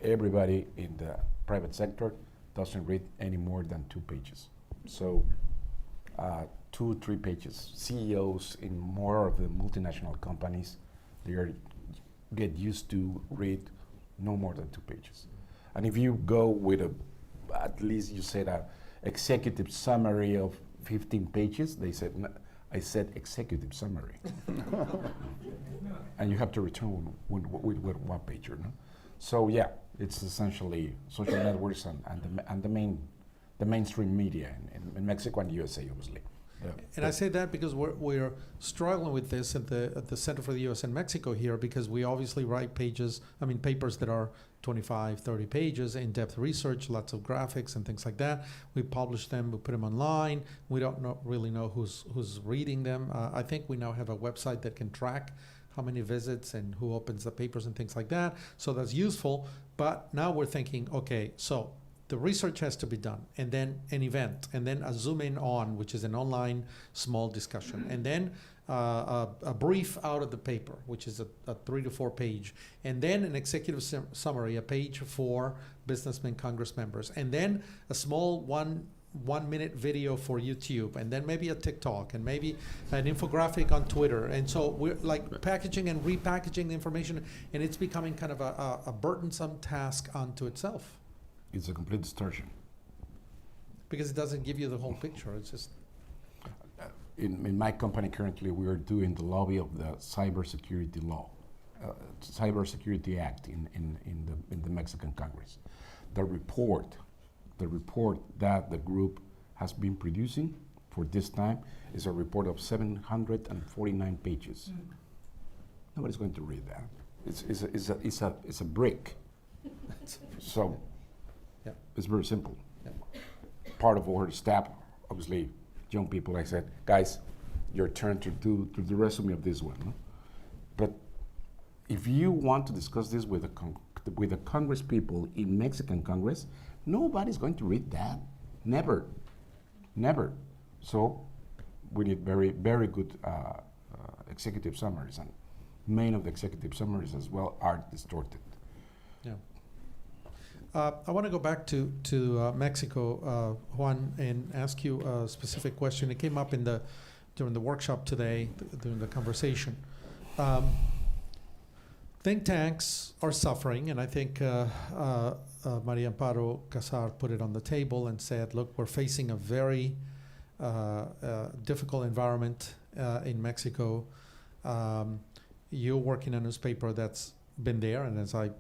Everybody in the private sector doesn't read any more than 2 pages. So 2, 3 pages. CEOs in more of the multinational companies, get used to read no more than 2 pages. And if you go with at least you said a executive summary of 15 pages, they said, I said executive summary. And you have to return with 1 pager, no? So yeah, it's essentially social networks and the mainstream media in Mexico and USA, obviously. And I say that because we're struggling with this at the Center for the U.S. and Mexico here, because we obviously write papers that are 25, 30 pages, in-depth research, lots of graphics and things like that. We publish them, we put them online. We don't really know who's reading them. I think we now have a website that can track how many visits and who opens the papers and things like that. So that's useful. But now we're thinking, okay, so the research has to be done, and then an event, and then a Zoom in on, which is an online small discussion, and then a brief out of the paper, which is a 3 to 4 page, and then an executive summary, a page for businessmen, Congress members, and then a small one minute video for YouTube, and then maybe a TikTok, and maybe an infographic on Twitter. And so we're like packaging and repackaging the information, and it's becoming kind of a burdensome task unto itself. It's a complete distortion. Because it doesn't give you the whole picture. It's just... In my company currently, we are doing the lobby of the cybersecurity law, Cybersecurity Act in the Mexican Congress. The report that the group has been producing for this time is a report of 749 pages. Nobody's going to read that. It's a brick. So. Yeah. It's very simple. Yeah. Part of our staff, obviously, young people, I said, guys, your turn to do the resume of this one. No? But if you want to discuss this with the Congress people in Mexican Congress, nobody's going to read that. Never. So we need very, very good executive summaries, and many of the executive summaries as well are distorted. Yeah. I want to go back to Mexico, Juan, and ask you a specific question. It came up during the workshop today, during the conversation. Think tanks are suffering, and I think Maria Amparo Casar put it on the table and said, look, we're facing a very difficult environment in Mexico. You work in a newspaper that's been there, and as I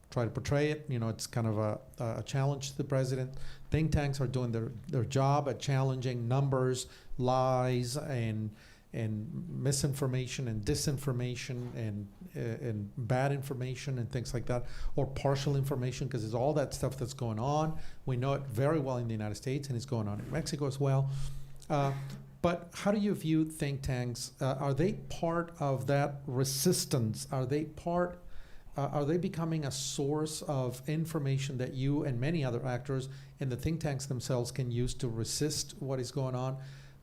try to portray it, it's kind of a challenge to the president. Think tanks are doing their job at challenging numbers, lies, and misinformation and disinformation and bad information and things like that, or partial information, because there's all that stuff that's going on. We know it very well in the United States, and it's going on in Mexico as well. But how do you view think tanks? Are they part of that resistance? Are they becoming a source of information that you and many other actors and the think tanks themselves can use to resist what is going on?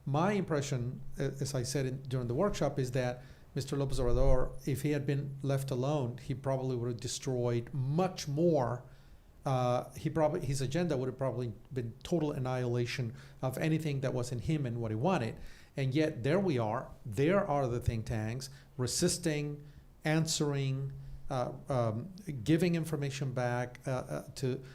My impression, as I said during the workshop, is that Mr. López Obrador, if he had been left alone, he probably would have destroyed much more. His agenda would have probably been total annihilation of anything that wasn't him and what he wanted. And yet there we are. There are the think tanks resisting, answering, giving information back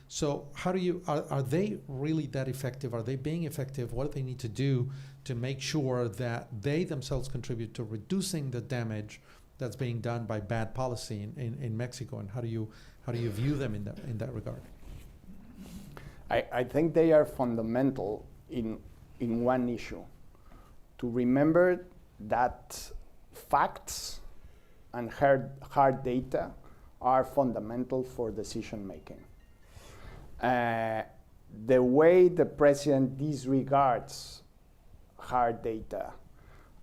so how do you are they really that effective? Are they being effective? What do they need to do to make sure that they themselves contribute to reducing the damage that's being done by bad policy in Mexico? And how do you view them in that regard? I think they are fundamental in one issue, to remember that facts and hard data are fundamental for decision making. The way the president disregards hard data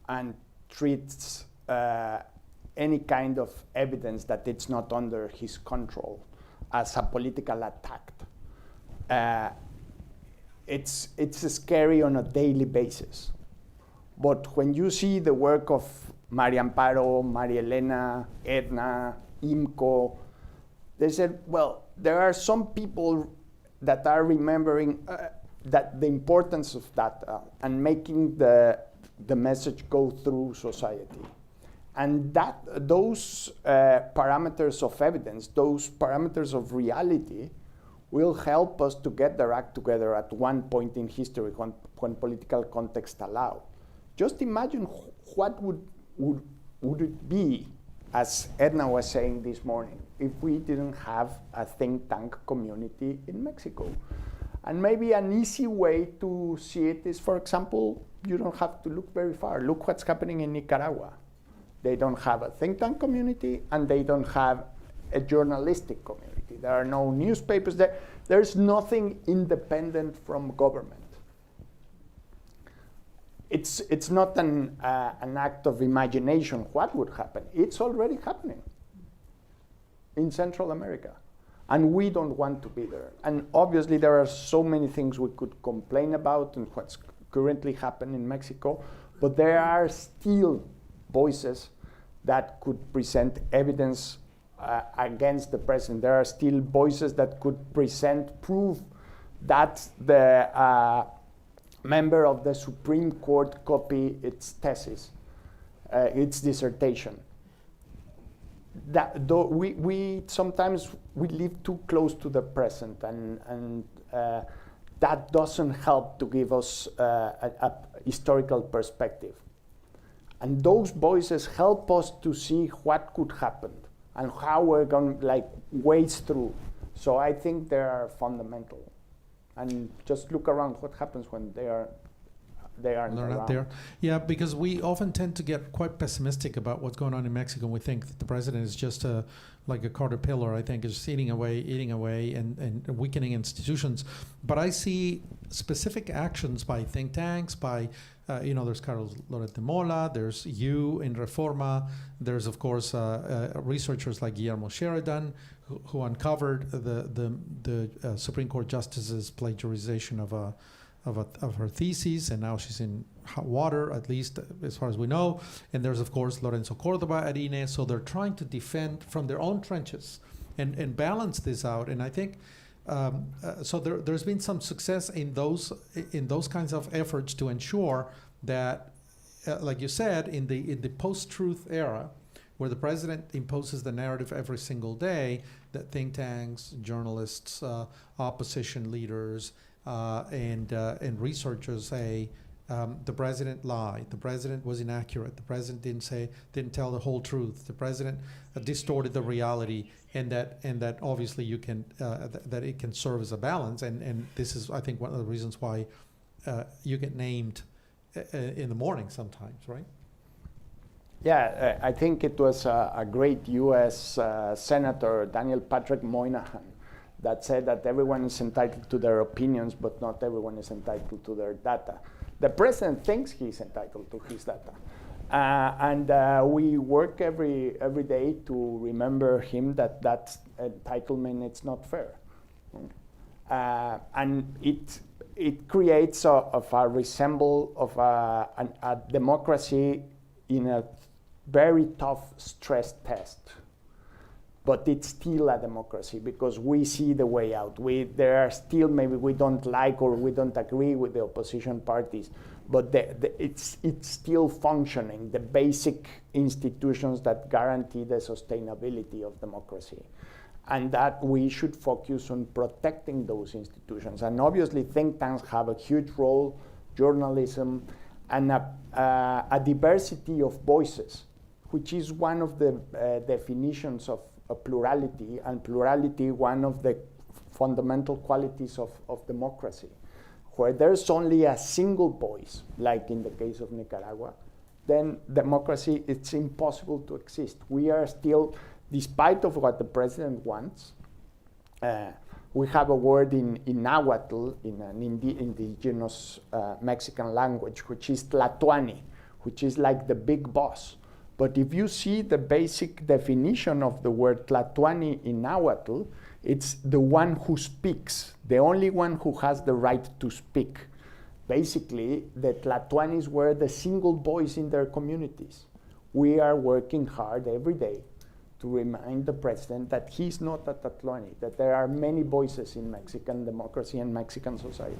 and treats any kind of evidence that it's not under his control as a political attack, it's scary on a daily basis. But when you see the work of Maria Amparo, Maria Elena, Edna, IMCO, they said, well, there are some people that are remembering that the importance of data and making the message go through society. And that those parameters of evidence, those parameters of reality, will help us to get their act together at one point in history when political context allow. Just imagine what would it be, as Edna was saying this morning, if we didn't have a think tank community in Mexico. And maybe an easy way to see it is, for example, you don't have to look very far. Look what's happening in Nicaragua. They don't have a think tank community, and they don't have a journalistic community. There are no newspapers there. There's nothing independent from government. It's not an act of imagination. What would happen? It's already happening in Central America. And we don't want to be there. And obviously there are so many things we could complain about and what's currently happening in Mexico, but there are still voices that could present evidence against the president. There are still voices that could present proof that the member of the Supreme Court copy its thesis, its dissertation. That we sometimes we live too close to the present, and that doesn't help to give us a historical perspective. And those voices help us to see what could happen and how we're going to ways through. So I think they are fundamental. And just look around what happens when they aren't out there. Yeah, because we often tend to get quite pessimistic about what's going on in Mexico. We think that the president is just like a caterpillar, I think, is just eating away and weakening institutions. But I see specific actions by think tanks, by, there's Carlos Loret de Mola, there's you in Reforma, there's, of course, researchers like Guillermo Sheridan, who uncovered the Supreme Court justice's plagiarization of her thesis, and now she's in hot water, at least as far as we know. And there's, of course, Lorenzo Córdoba at INE. So they're trying to defend from their own trenches and balance this out. And I think so. There's been some success in those kinds of efforts to ensure that, like you said, in the post-truth era, where the president imposes the narrative every single day, that think tanks, journalists, opposition leaders, and researchers say the president lied, the president was inaccurate, the president didn't tell the whole truth, the president distorted the reality, and that obviously you can that it can serve as a balance, and this is, I think, one of the reasons why you get named in the morning sometimes, right? Yeah, I think it was a great U.S. Senator, Daniel Patrick Moynihan, that said that everyone is entitled to their opinions, but not everyone is entitled to their data. The president thinks he's entitled to his data. And we work every day to remember him that entitlement, it's not fair. And it creates a resemble of a democracy in a very tough stress test. But it's still a democracy because we see the way out. There are still, maybe we don't like or we don't agree with the opposition parties, but it's still functioning, the basic institutions that guarantee the sustainability of democracy. And that we should focus on protecting those institutions. And obviously think tanks have a huge role, journalism, and a diversity of voices, which is one of the definitions of plurality, and plurality, one of the fundamental qualities of democracy. Where there's only a single voice, like in the case of Nicaragua, then democracy, it's impossible to exist. We are still, despite of what the president wants, we have a word in Nahuatl, in an indigenous Mexican language, which is Tlatuani, which is like the big boss. But if you see the basic definition of the word Tlatuani in Nahuatl, it's the one who speaks, the only one who has the right to speak. Basically, the Tlatuanis were the single voice in their communities. We are working hard every day to remind the president that he's not a Tlatuani, that there are many voices in Mexican democracy and Mexican society.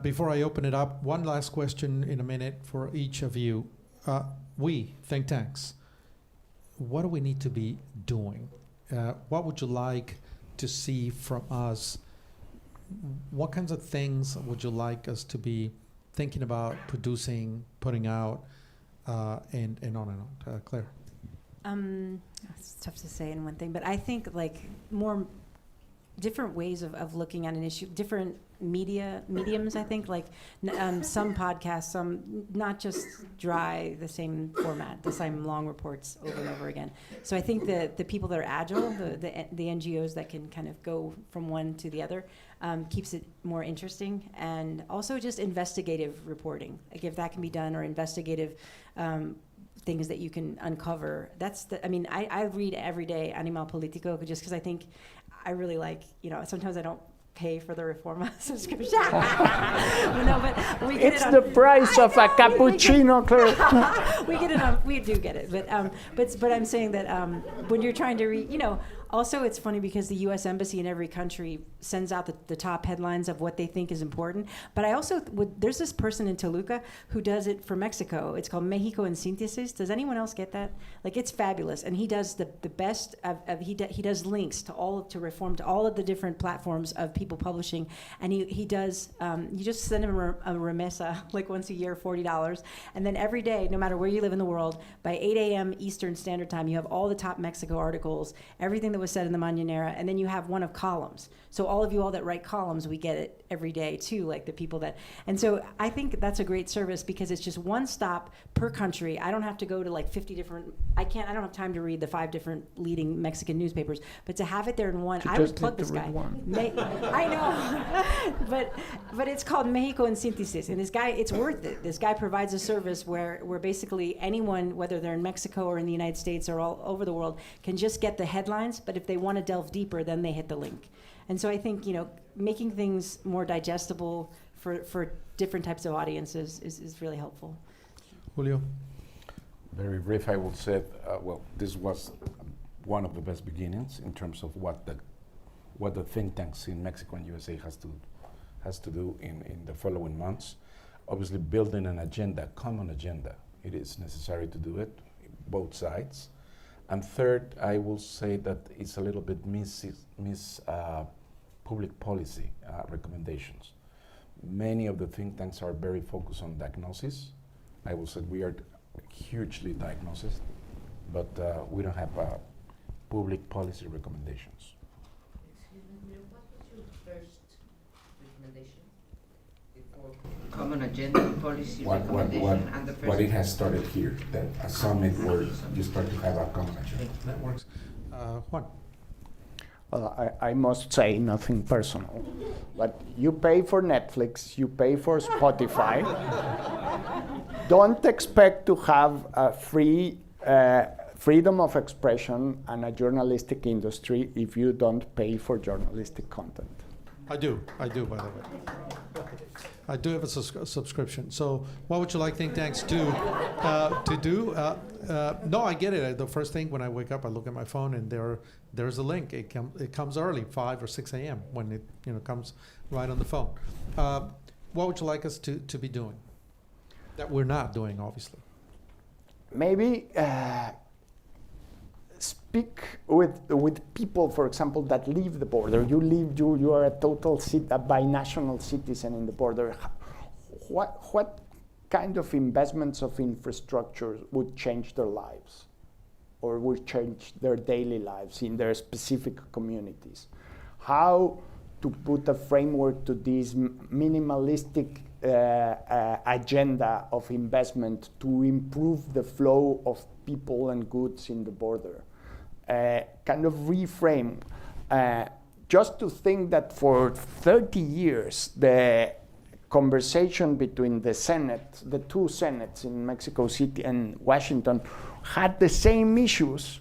Before I open it up, one last question in a minute for each of you. We, think tanks, what do we need to be doing? What would you like to see from us? What kinds of things would you like us to be thinking about, producing, putting out, and on and on? Claire? It's tough to say in one thing, but I think like more different ways of looking at an issue, different mediums, I think, like some podcasts, some not just dry, the same format, the same long reports over and over again. So I think that the people that are agile, the NGOs that can kind of go from one to the other, keeps it more interesting. And also just investigative reporting, like if that can be done, or investigative things that you can uncover. I read every day Animal Politico just because I think I really like, sometimes I don't pay for the Reforma subscription. But we get it's the price of a cappuccino, Claire. We get it on, we do get it. But I'm saying that when you're trying to read, also it's funny because the U.S. Embassy in every country sends out the top headlines of what they think is important. But I also there's this person in Toluca who does it for Mexico. It's called Mexico en Síntesis. Does anyone else get that? Like, it's fabulous, and he does the best he does links to Reform, to all of the different platforms of people publishing, and he does you just send him a remesa like once a year, $40, and then every day, no matter where you live in the world, by 8 a.m. Eastern Standard Time, you have all the top Mexico articles, everything that was said in the Mañanera, and then you have one of columns. So all of you all that write columns, we get it every day too, like the people that, and so I think that's a great service because it's just one stop per country. I don't have to go to like 50 different, I don't have time to read the 5 different leading Mexican newspapers, but to have it there in one, I would plug this guy. I know, but it's called Mexico en Síntesis, and this guy, it's worth it. This guy provides a service where basically anyone, whether they're in Mexico or in the United States or all over the world, can just get the headlines, but if they want to delve deeper, then they hit the link. And so I think, making things more digestible for different types of audiences is really helpful. Julio? Very brief, I will say, this was one of the best beginnings in terms of what the think tanks in Mexico and USA has to do in the following months. Obviously, building an agenda, common agenda, it is necessary to do it, both sides. And third, I will say that it's a little bit public policy recommendations. Many of the think tanks are very focused on diagnosis. I will say we are hugely diagnosed, but we don't have public policy recommendations. Excuse me, what was your first recommendation? Common agenda, policy recommendation, and the first. What it has started here, that a summit where you start to have a common agenda. Networks. Juan? Well, I must say nothing personal, but you pay for Netflix, you pay for Spotify. Don't expect to have a freedom of expression and a journalistic industry if you don't pay for journalistic content. I do, by the way. I do have a subscription. So what would you like think tanks to do? No, I get it. The first thing when I wake up, I look at my phone and there's a link. It comes early, 5 or 6 a.m. when it comes right on the phone. What would you like us to be doing that we're not doing, obviously? Maybe speak with people, for example, that leave the border. You are a total binational citizen in the border. What kind of investments of infrastructure would change their lives, or would change their daily lives in their specific communities? How to put a framework to these minimalistic agenda of investment to improve the flow of people and goods in the border. Kind of reframe, just to think that for 30 years, the conversation between the Senate, the two Senates in Mexico City and Washington, had the same issues.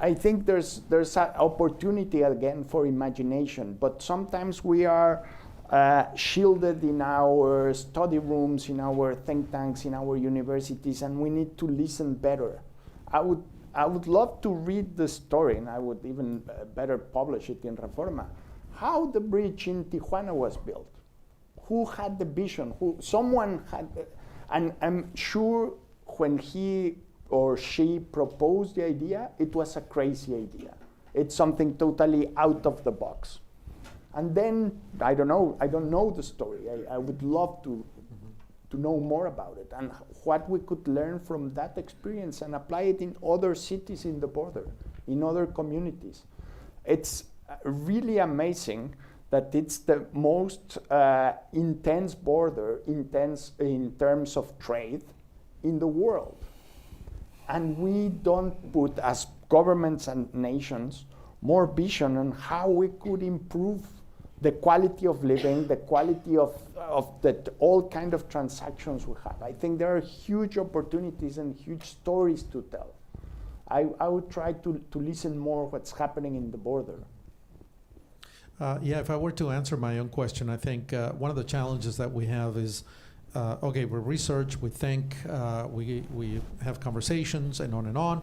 I think there's an opportunity again for imagination, but sometimes we are shielded in our study rooms, in our think tanks, in our universities, and we need to listen better. I would love to read the story, and I would even better publish it in Reforma, how the bridge in Tijuana was built. Who had the vision? Someone had, and I'm sure when he or she proposed the idea, it was a crazy idea. It's something totally out of the box. And then, I don't know the story. I would love to know more about it and what we could learn from that experience and apply it in other cities in the border, in other communities. It's really amazing that it's the most intense border, in terms of trade, in the world. And we don't put, as governments and nations, more vision on how we could improve the quality of living, the quality of all kind of transactions we have. I think there are huge opportunities and huge stories to tell. I would try to listen more what's happening in the border. Yeah, if I were to answer my own question, I think one of the challenges that we have is, okay, we research, we think, we have conversations, and on.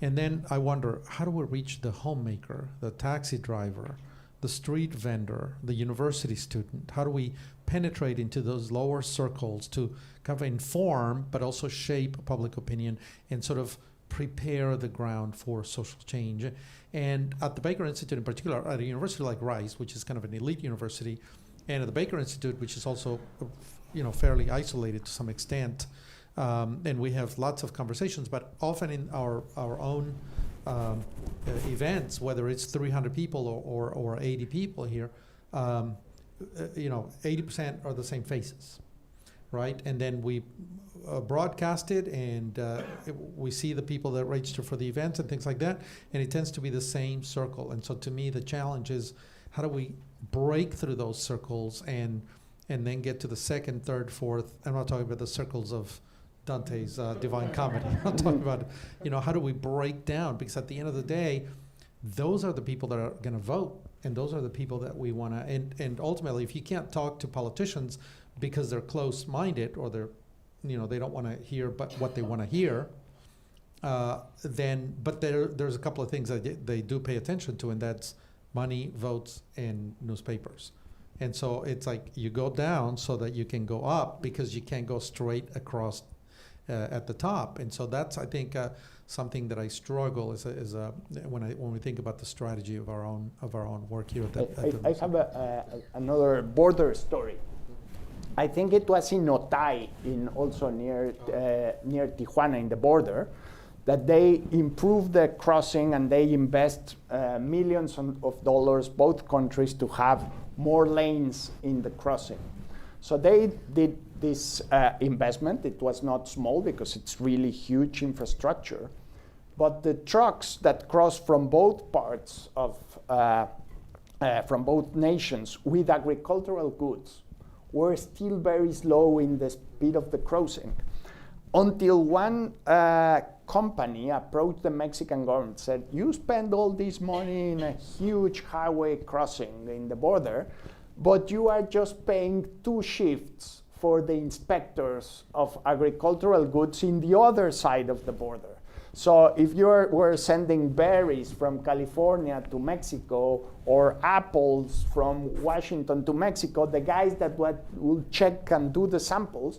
And then I wonder, how do we reach the homemaker, the taxi driver, the street vendor, the university student? How do we penetrate into those lower circles to kind of inform, but also shape public opinion and sort of prepare the ground for social change? And at the Baker Institute in particular, at a university like Rice, which is kind of an elite university, and at the Baker Institute, which is also fairly isolated to some extent, and we have lots of conversations, but often in our own events, whether it's 300 people or 80 people here, 80% are the same faces, right? And then we broadcast it, and we see the people that register for the events and things like that, and it tends to be the same circle. And so to me, the challenge is, how do we break through those circles and then get to the second, third, fourth? I'm not talking about the circles of Dante's Divine Comedy. I'm talking about, how do we break down? Because at the end of the day, those are the people that are going to vote, and those are the people that we want to. And ultimately, if you can't talk to politicians because they're close-minded or they're, they don't want to hear but what they want to hear, but there's a couple of things that they do pay attention to, and that's money, votes, and newspapers. And so it's like you go down so that you can go up, because you can't go straight across at the top. And so that's, I think, something that I struggle when we think about the strategy of our own work here. I have another border story. I think it was in Otay, also near Tijuana, in the border, that they improved the crossing and they invest millions of dollars, both countries, to have more lanes in the crossing. So they did this investment. It was not small because it's really huge infrastructure. But the trucks that cross from both parts of, from both nations with agricultural goods were still very slow in the speed of the crossing, until one company approached the Mexican government, said, you spend all this money in a huge highway crossing in the border, but you are just paying 2 shifts for the inspectors of agricultural goods in the other side of the border. So if you were sending berries from California to Mexico, or apples from Washington to Mexico, the guys that will check and do the samples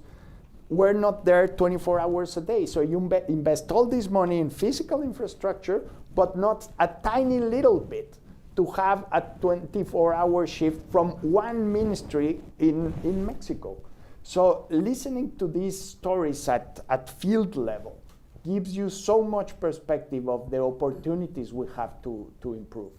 were not there 24 hours a day. So you invest all this money in physical infrastructure, but not a tiny little bit to have a 24-hour shift from one ministry in Mexico. So listening to these stories at field level gives you so much perspective of the opportunities we have to improve.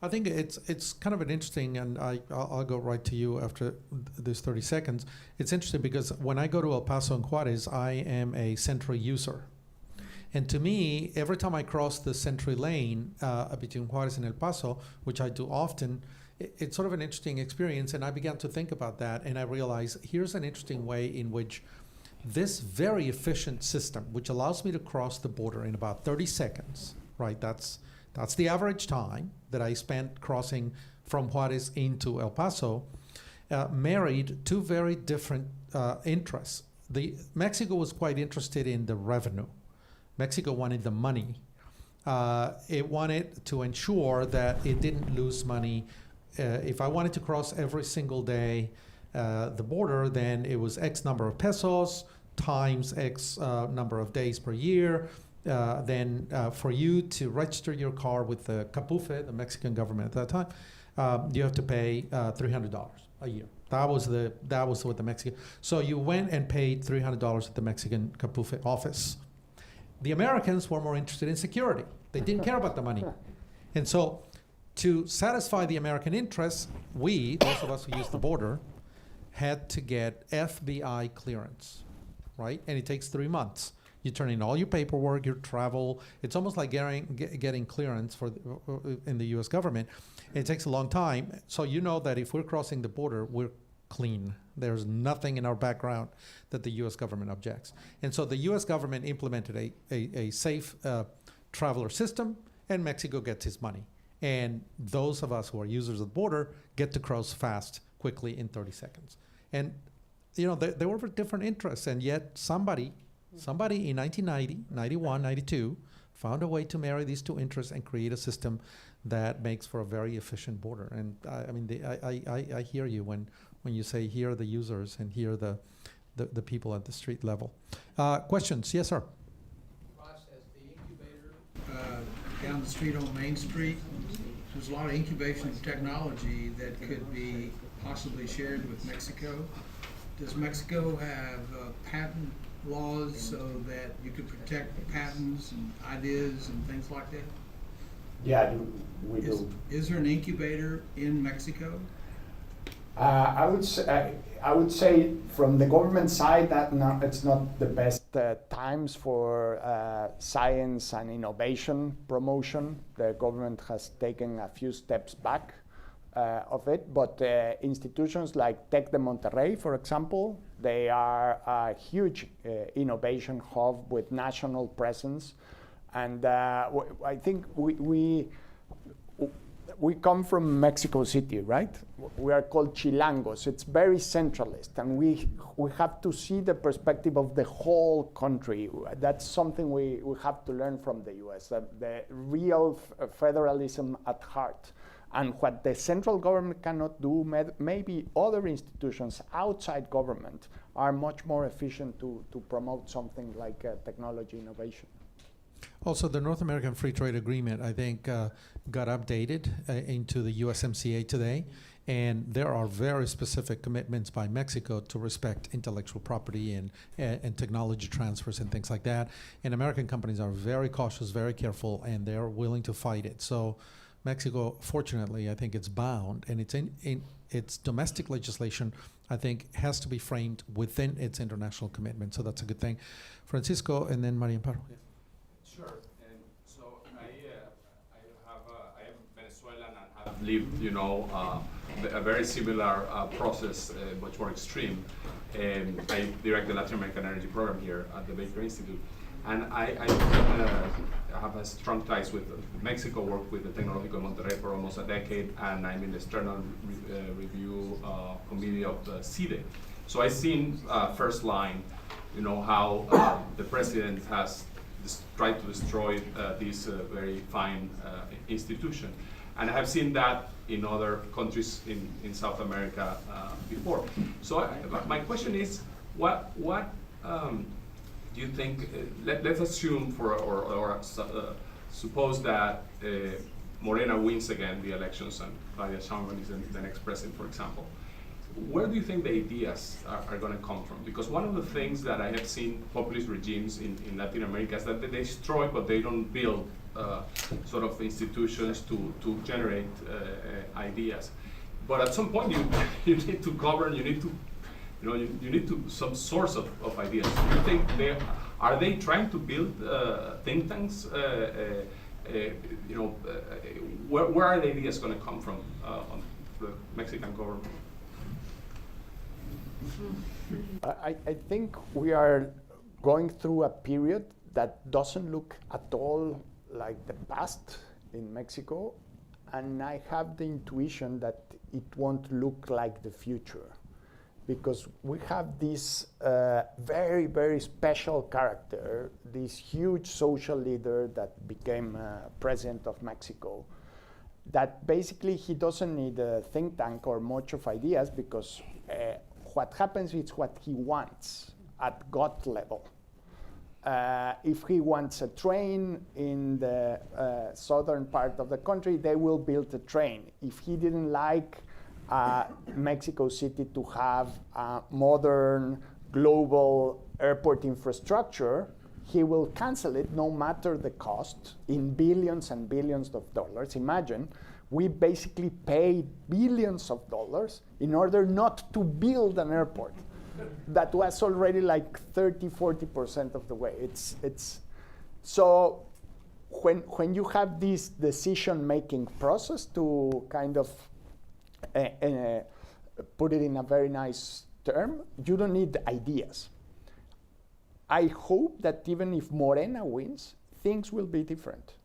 I think it's kind of an interesting, and I'll go right to you after this 30 seconds. It's interesting because when I go to El Paso and Juarez, I am a Sentry user. And to me, every time I cross the Sentry lane between Juarez and El Paso, which I do often, it's sort of an interesting experience. And I began to think about that, and I realized here's an interesting way in which this very efficient system, which allows me to cross the border in about 30 seconds, right? That's the average time that I spent crossing from Juarez into El Paso, married two very different interests. Mexico was quite interested in the revenue. Mexico wanted the money. It wanted to ensure that it didn't lose money. If I wanted to cross every single day the border, then it was X number of pesos times X number of days per year. Then for you to register your car with the CAPUFE, the Mexican government at that time, you have to pay $300 a year. That was what the Mexican. So you went and paid $300 at the Mexican CAPUFE office. The Americans were more interested in security. They didn't care about the money. And so to satisfy the American interests, those of us who use the border, had to get FBI clearance, right? And it takes 3 months. You turn in all your paperwork, your travel. It's almost like getting clearance in the U.S. government. It takes a long time. So you know that if we're crossing the border, we're clean. There's nothing in our background that the U.S. government objects. And so the U.S. government implemented a safe traveler system, and Mexico gets its money. And those of us who are users of the border get to cross fast, quickly, in 30 seconds. And there were different interests, and yet somebody in 1990, 91, 92 found a way to marry these two interests and create a system that makes for a very efficient border. And I hear you when you say here are the users and here are the people at the street level. Questions? Yes, sir. Ross, as the incubator down the street on Main Street, there's a lot of incubation technology that could be possibly shared with Mexico. Does Mexico have patent laws so that you could protect patents and ideas and things like that? Yeah, we do. Is there an incubator in Mexico? I would say from the government side that it's not the best times for science and innovation promotion. The government has taken a few steps back of it, but institutions like Tec de Monterrey, for example, they are a huge innovation hub with national presence, and I think we come from Mexico City, right? We are called Chilangos. It's very centralist, and we have to see the perspective of the whole country. That's something we have to learn from the US, the real federalism at heart. And what the central government cannot do, maybe other institutions outside government are much more efficient to promote something like technology innovation. Also, the North American Free Trade Agreement, I think, got updated into the USMCA today, and there are very specific commitments by Mexico to respect intellectual property and technology transfers and things like that. And American companies are very cautious, very careful, and they're willing to fight it. So Mexico, fortunately, I think it's bound, and it's in its domestic legislation, I think, has to be framed within its international commitment. So that's a good thing. Francisco, and then Maria Amparo. Sure, and so I am Venezuelan and have lived, a very similar process, much more extreme. I direct the Latin American Energy Program here at the Baker Institute, and I have a strong ties with Mexico. Worked with the Tecnológico de Monterrey for almost a decade, and I'm in the external review committee of the CIDE. So I've seen first line, how the president has tried to destroy this very fine institution. And I have seen that in other countries in South America before. So my question is, what do you think, let's assume or suppose that Morena wins again the elections and Claudia Sheinbaum is the next president, for example. where do you think the ideas are going to come from? Because one of the things that I have seen populist regimes in Latin America is that they destroy, but they don't build sort of institutions to generate ideas. But at some point, you need to govern. You need to, you need to some source of ideas. Do you think are they trying to build think tanks? Where are the ideas going to come from on the Mexican government? I think we are going through a period that doesn't look at all like the past in Mexico, and I have the intuition that it won't look like the future, because we have this very, very special character, this huge social leader that became president of Mexico, that basically he doesn't need a think tank or much of ideas, because what happens is what he wants at gut level. If he wants a train in the southern part of the country, they will build a train. If he didn't like Mexico City to have a modern global airport infrastructure, he will cancel it no matter the cost in billions and billions of dollars. Imagine, we basically paid billions of dollars in order not to build an airport that was already like 30–40% of the way. It's so when you have this decision-making process, to kind of put it in a very nice term, you don't need ideas. I hope that even if Morena wins, things will be different.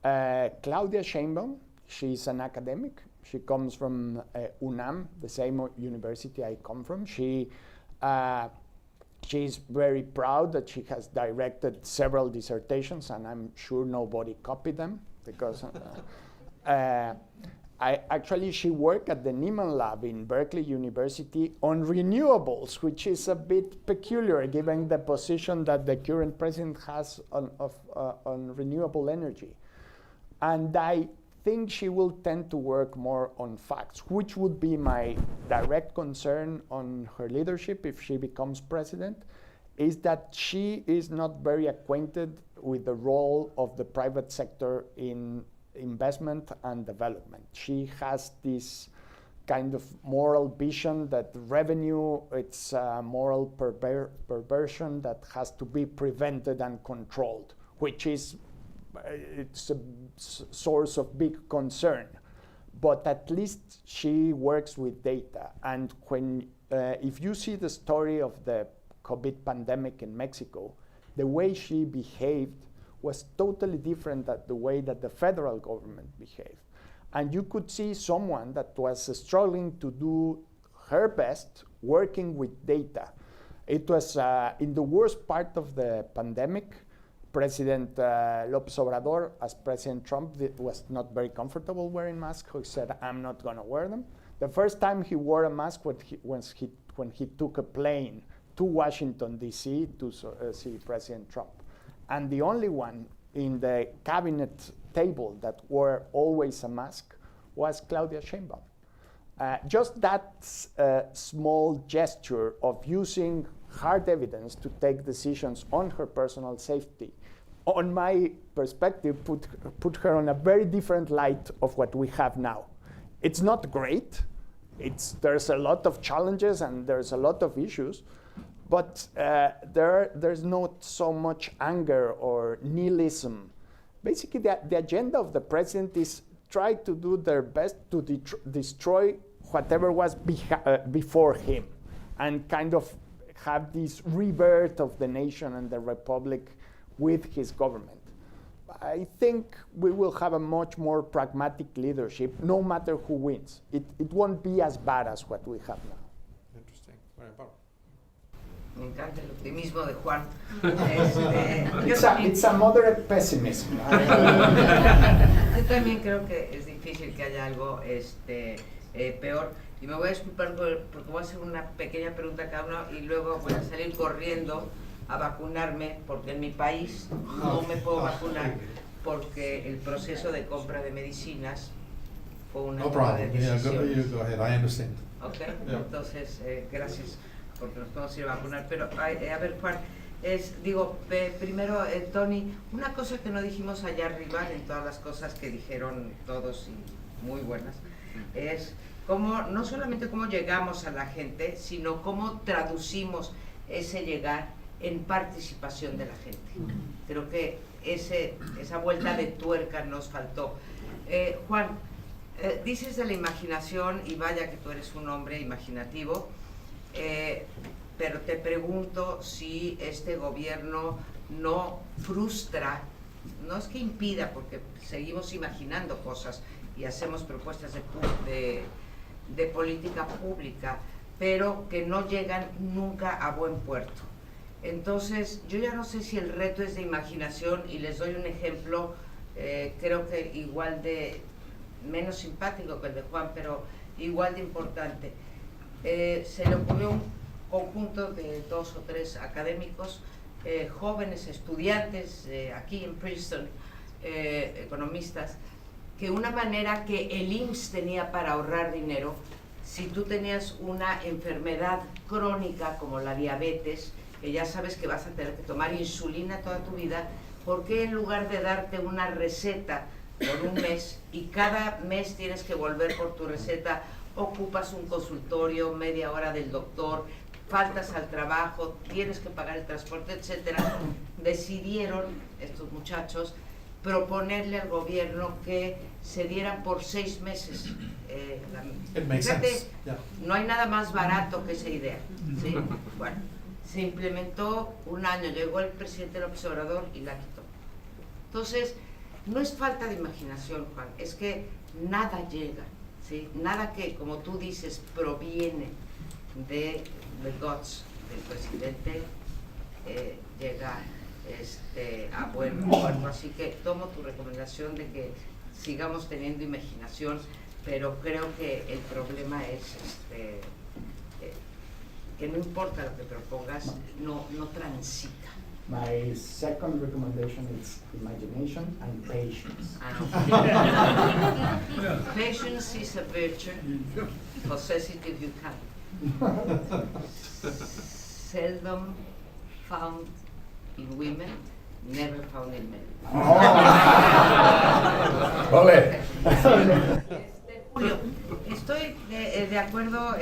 Claudia Sheinbaum, she's an academic. She comes from UNAM, the same university I come from. She's very proud that she has directed several dissertations, and I'm sure nobody copied them, because she worked at the Nieman Lab in Berkeley University on renewables, which is a bit peculiar given the position that the current president has on renewable energy. And I think she will tend to work more on facts, which would be my direct concern on her leadership if she becomes president, is that she is not very acquainted with the role of the private sector in investment and development. She has this kind of moral vision that revenue, it's a moral perversion that has to be prevented and controlled, which is it's a source of big concern. But at least she works with data. And when if you see the story of the COVID pandemic in Mexico, the way she behaved was totally different than the way that the federal government behaved. And you could see someone that was struggling to do her best working with data. It was in the worst part of the pandemic, President López Obrador, as President Trump, was not very comfortable wearing masks. He said, I'm not going to wear them. The first time he wore a mask was when he took a plane to Washington, D.C. to see President Trump. And the only one in the cabinet table that wore always a mask was Claudia Sheinbaum. Just that small gesture of using hard evidence to take decisions on her personal safety, on my perspective, put her on a very different light of what we have now. It's not great. There's a lot of challenges and there's a lot of issues, but there's not so much anger or nihilism. Basically, the agenda of the president is try to do their best to destroy whatever was before him, and kind of have this rebirth of the nation and the republic with his government. I think we will have a much more pragmatic leadership, no matter who wins. It won't be as bad as what we have now. Interesting. Bueno, Pablo. Me encanta el optimismo de Juan. It's a moderate pessimism. Yo también creo que es difícil que haya algo peor. Y me voy a disculpar porque voy a hacer una pequeña pregunta a cada uno y luego voy a salir corriendo a vacunarme, porque en mi país no me puedo vacunar porque el proceso de compra de medicinas fue una No toma problem. de decisiones. You go ahead. I understand. Ok, Yeah. entonces, gracias porque nos podemos ir a vacunar. Pero, a ver, Juan, primero, Tony, una cosa que no dijimos allá arriba, en todas las cosas que dijeron todos y muy buenas, es cómo, no solamente cómo llegamos a la gente, sino cómo traducimos ese llegar en participación de la gente. Creo que esa vuelta de tuerca nos faltó. Juan, dices de la imaginación, y vaya que tú eres un hombre imaginativo, pero te pregunto si este gobierno no frustra, no es que impida, porque seguimos imaginando cosas y hacemos propuestas de política pública, pero que no llegan nunca a buen puerto. Entonces, yo ya no sé si el reto es de imaginación, y les doy un ejemplo, creo que igual de menos simpático que el de Juan, pero igual de importante. Se le ocurrió un conjunto de 2 o 3 académicos, jóvenes estudiantes aquí en Princeton, economistas, que una manera que el IMSS tenía para ahorrar dinero, si tú tenías una enfermedad crónica como la diabetes, que ya sabes que vas a tener que tomar insulina toda tu vida, ¿por qué en lugar de darte una receta por un mes y cada mes tienes que volver por tu receta, ocupas un consultorio, media hora del doctor, faltas al trabajo, tienes que pagar el transporte, etcétera? Decidieron estos muchachos proponerle al gobierno que se diera por 6 meses. It makes Fíjate, sense. Yeah. no hay nada más barato que esa idea, ¿sí? Bueno, se implementó un año, llegó el presidente López Obrador y la quitó. Entonces, no es falta de imaginación, Juan, es que nada llega, ¿sí? Nada que, como tú dices, proviene de guts del presidente llega a buen puerto. Así que tomo tu recomendación de que sigamos teniendo imaginación, pero creo que el problema es que no importa lo que propongas, no transita. My second recommendation is imagination and patience. Patience is a virtue, possess it if you can. Seldom found in women, never found in men. ¡Ole! Julio, estoy de acuerdo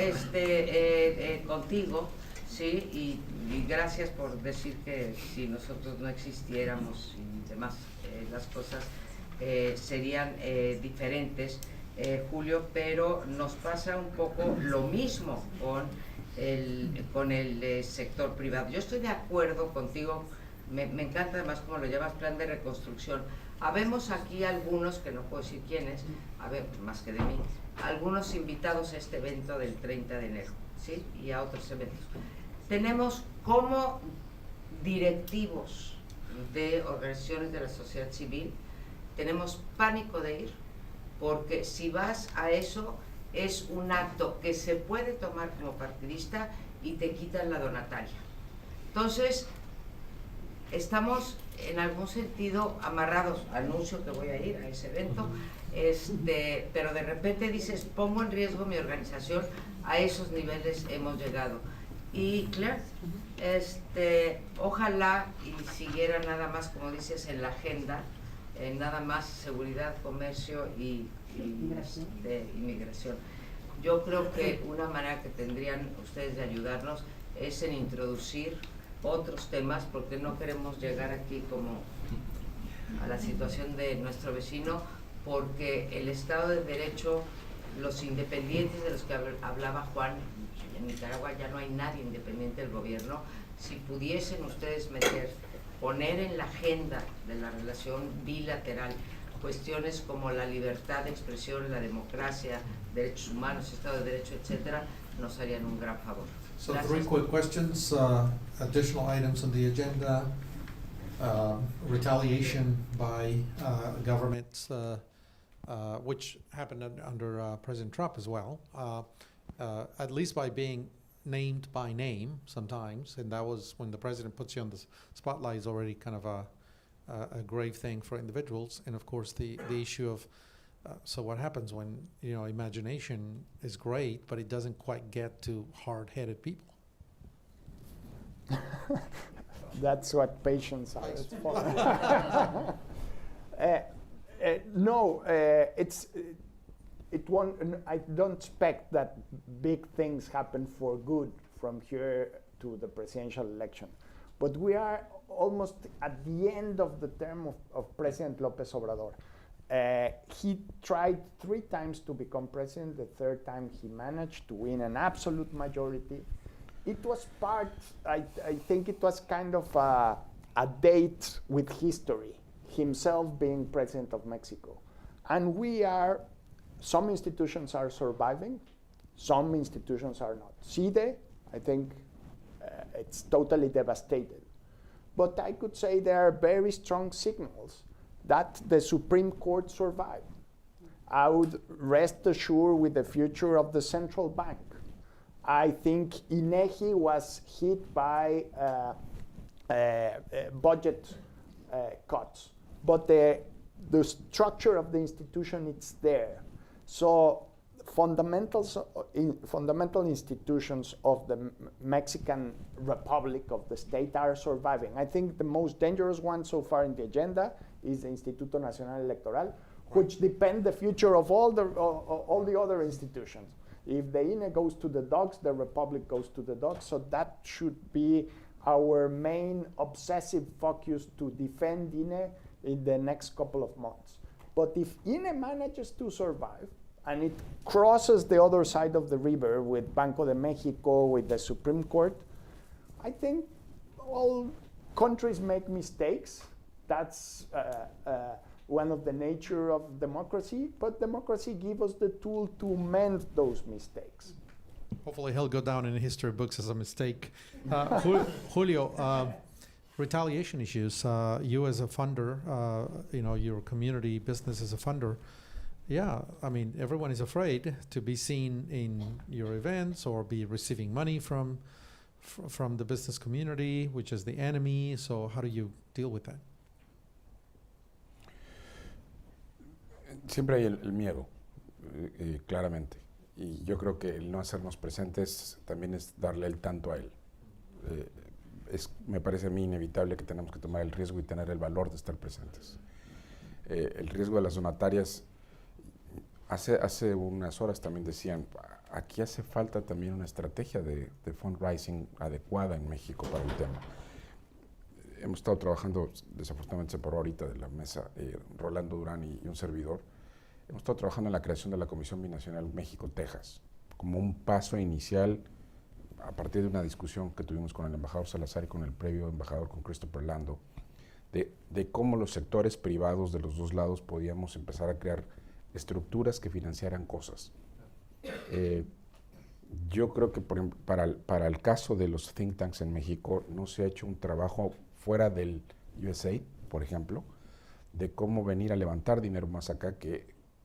contigo, sí, y gracias por decir que si nosotros no existiéramos y demás, las cosas serían diferentes, Julio, pero nos pasa un poco lo mismo con el sector privado. Yo estoy de acuerdo contigo, me encanta además como lo llamas, plan de reconstrucción. Habemos aquí algunos, que no puedo decir quiénes, más que de mí, algunos invitados a este evento del 30 de enero, ¿sí? Y a otros eventos. Tenemos como directivos de organizaciones de la sociedad civil, tenemos pánico de ir, porque si vas a eso es un acto que se puede tomar como partidista y te quitan la donataria. Entonces, estamos en algún sentido amarrados. Anuncio que voy a ir a ese evento, pero de repente dices, pongo en riesgo mi organización. A esos niveles hemos llegado. Y Claire, ojalá y siguiera nada más, como dices, en la agenda, nada más seguridad, comercio y inmigración. Yo creo que una manera que tendrían ustedes de ayudarnos es en introducir otros temas, porque no queremos llegar aquí como a la situación de nuestro vecino, porque el Estado de Derecho, los independientes de los que hablaba Juan, en Nicaragua ya no hay nadie independiente del gobierno. Si pudiesen ustedes poner en la agenda de la relación bilateral cuestiones como la libertad de expresión, la democracia, derechos humanos, Estado de Derecho, etcétera, nos harían un gran favor. So Gracias. 3 quick questions, additional items on the agenda, retaliation by governments, which happened under President Trump as well, at least by being named by name sometimes, and that was when the president puts you on the spotlight is already kind of a grave thing for individuals, and of course the issue of So what happens when, imagination is great, but it doesn't quite get to hard-headed people? That's what patients are. It's for. No, it won't. I don't expect that big things happen for good from here to the presidential election. But we are almost at the end of the term of President López Obrador. He tried 3 times to become president. The 3rd time he managed to win an absolute majority. It was I think it was kind of a date with history, himself being president of Mexico. And some institutions are surviving, some institutions are not. CIDE, I think it's totally devastated. But I could say there are very strong signals that the Supreme Court survived. I would rest assured with the future of the central bank. I think INEGI was hit by budget cuts, but the structure of the institution, it's there. So fundamental institutions of the Mexican Republic, of the state, are surviving. I think the most dangerous one so far in the agenda is the Instituto Nacional Electoral, which depend the future of all the other institutions. If the INE goes to the dogs, the Republic goes to the dogs. So that should be our main obsessive focus, to defend INE in the next couple of months. But if INE manages to survive, and it crosses the other side of the river with Banco de Mexico, with the Supreme Court, I think all countries make mistakes. That's one of the nature of democracy, but democracy gives us the tool to mend those mistakes. Hopefully he'll go down in history books as a mistake. Julio, retaliation issues. You as a funder, your community business as a funder, yeah, I mean, everyone is afraid to be seen in your events or be receiving money from the business community, which is the enemy. So how do you deal with that? Siempre hay el miedo, claramente. Y yo creo que el no hacernos presentes también es darle el tanto a él. Me parece a mí inevitable que tenemos que tomar el riesgo y tener el valor de estar presentes. El riesgo de las donatarias, hace unas horas también decían, aquí hace falta también una estrategia de fundraising adecuada en México para el tema. Hemos estado trabajando, desafortunadamente se paró ahorita de la mesa, Rolando Durán y un servidor. Hemos estado trabajando en la creación de la Comisión Binacional México-Texas, como un paso inicial a partir de una discusión que tuvimos con el embajador Salazar y con el previo embajador, con Christopher Lando, de cómo los sectores privados de los dos lados podíamos empezar a crear estructuras que financiaran cosas. Yo creo que para el caso de los think tanks en México no se ha hecho un trabajo fuera del USAID, por ejemplo, de cómo venir a levantar dinero más acá,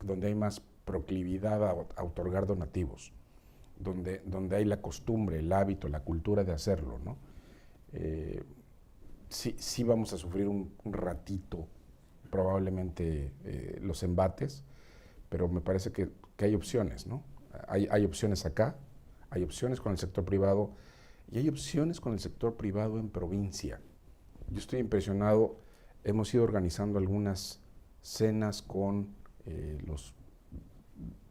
donde hay más proclividad a otorgar donativos, donde hay la costumbre, el hábito, la cultura de hacerlo, ¿no? Sí vamos a sufrir un ratito, probablemente, los embates, pero me parece que hay opciones, ¿no? Hay opciones acá, hay opciones con el sector privado y hay opciones con el sector privado en provincia. Yo estoy impresionado, hemos ido organizando algunas cenas con los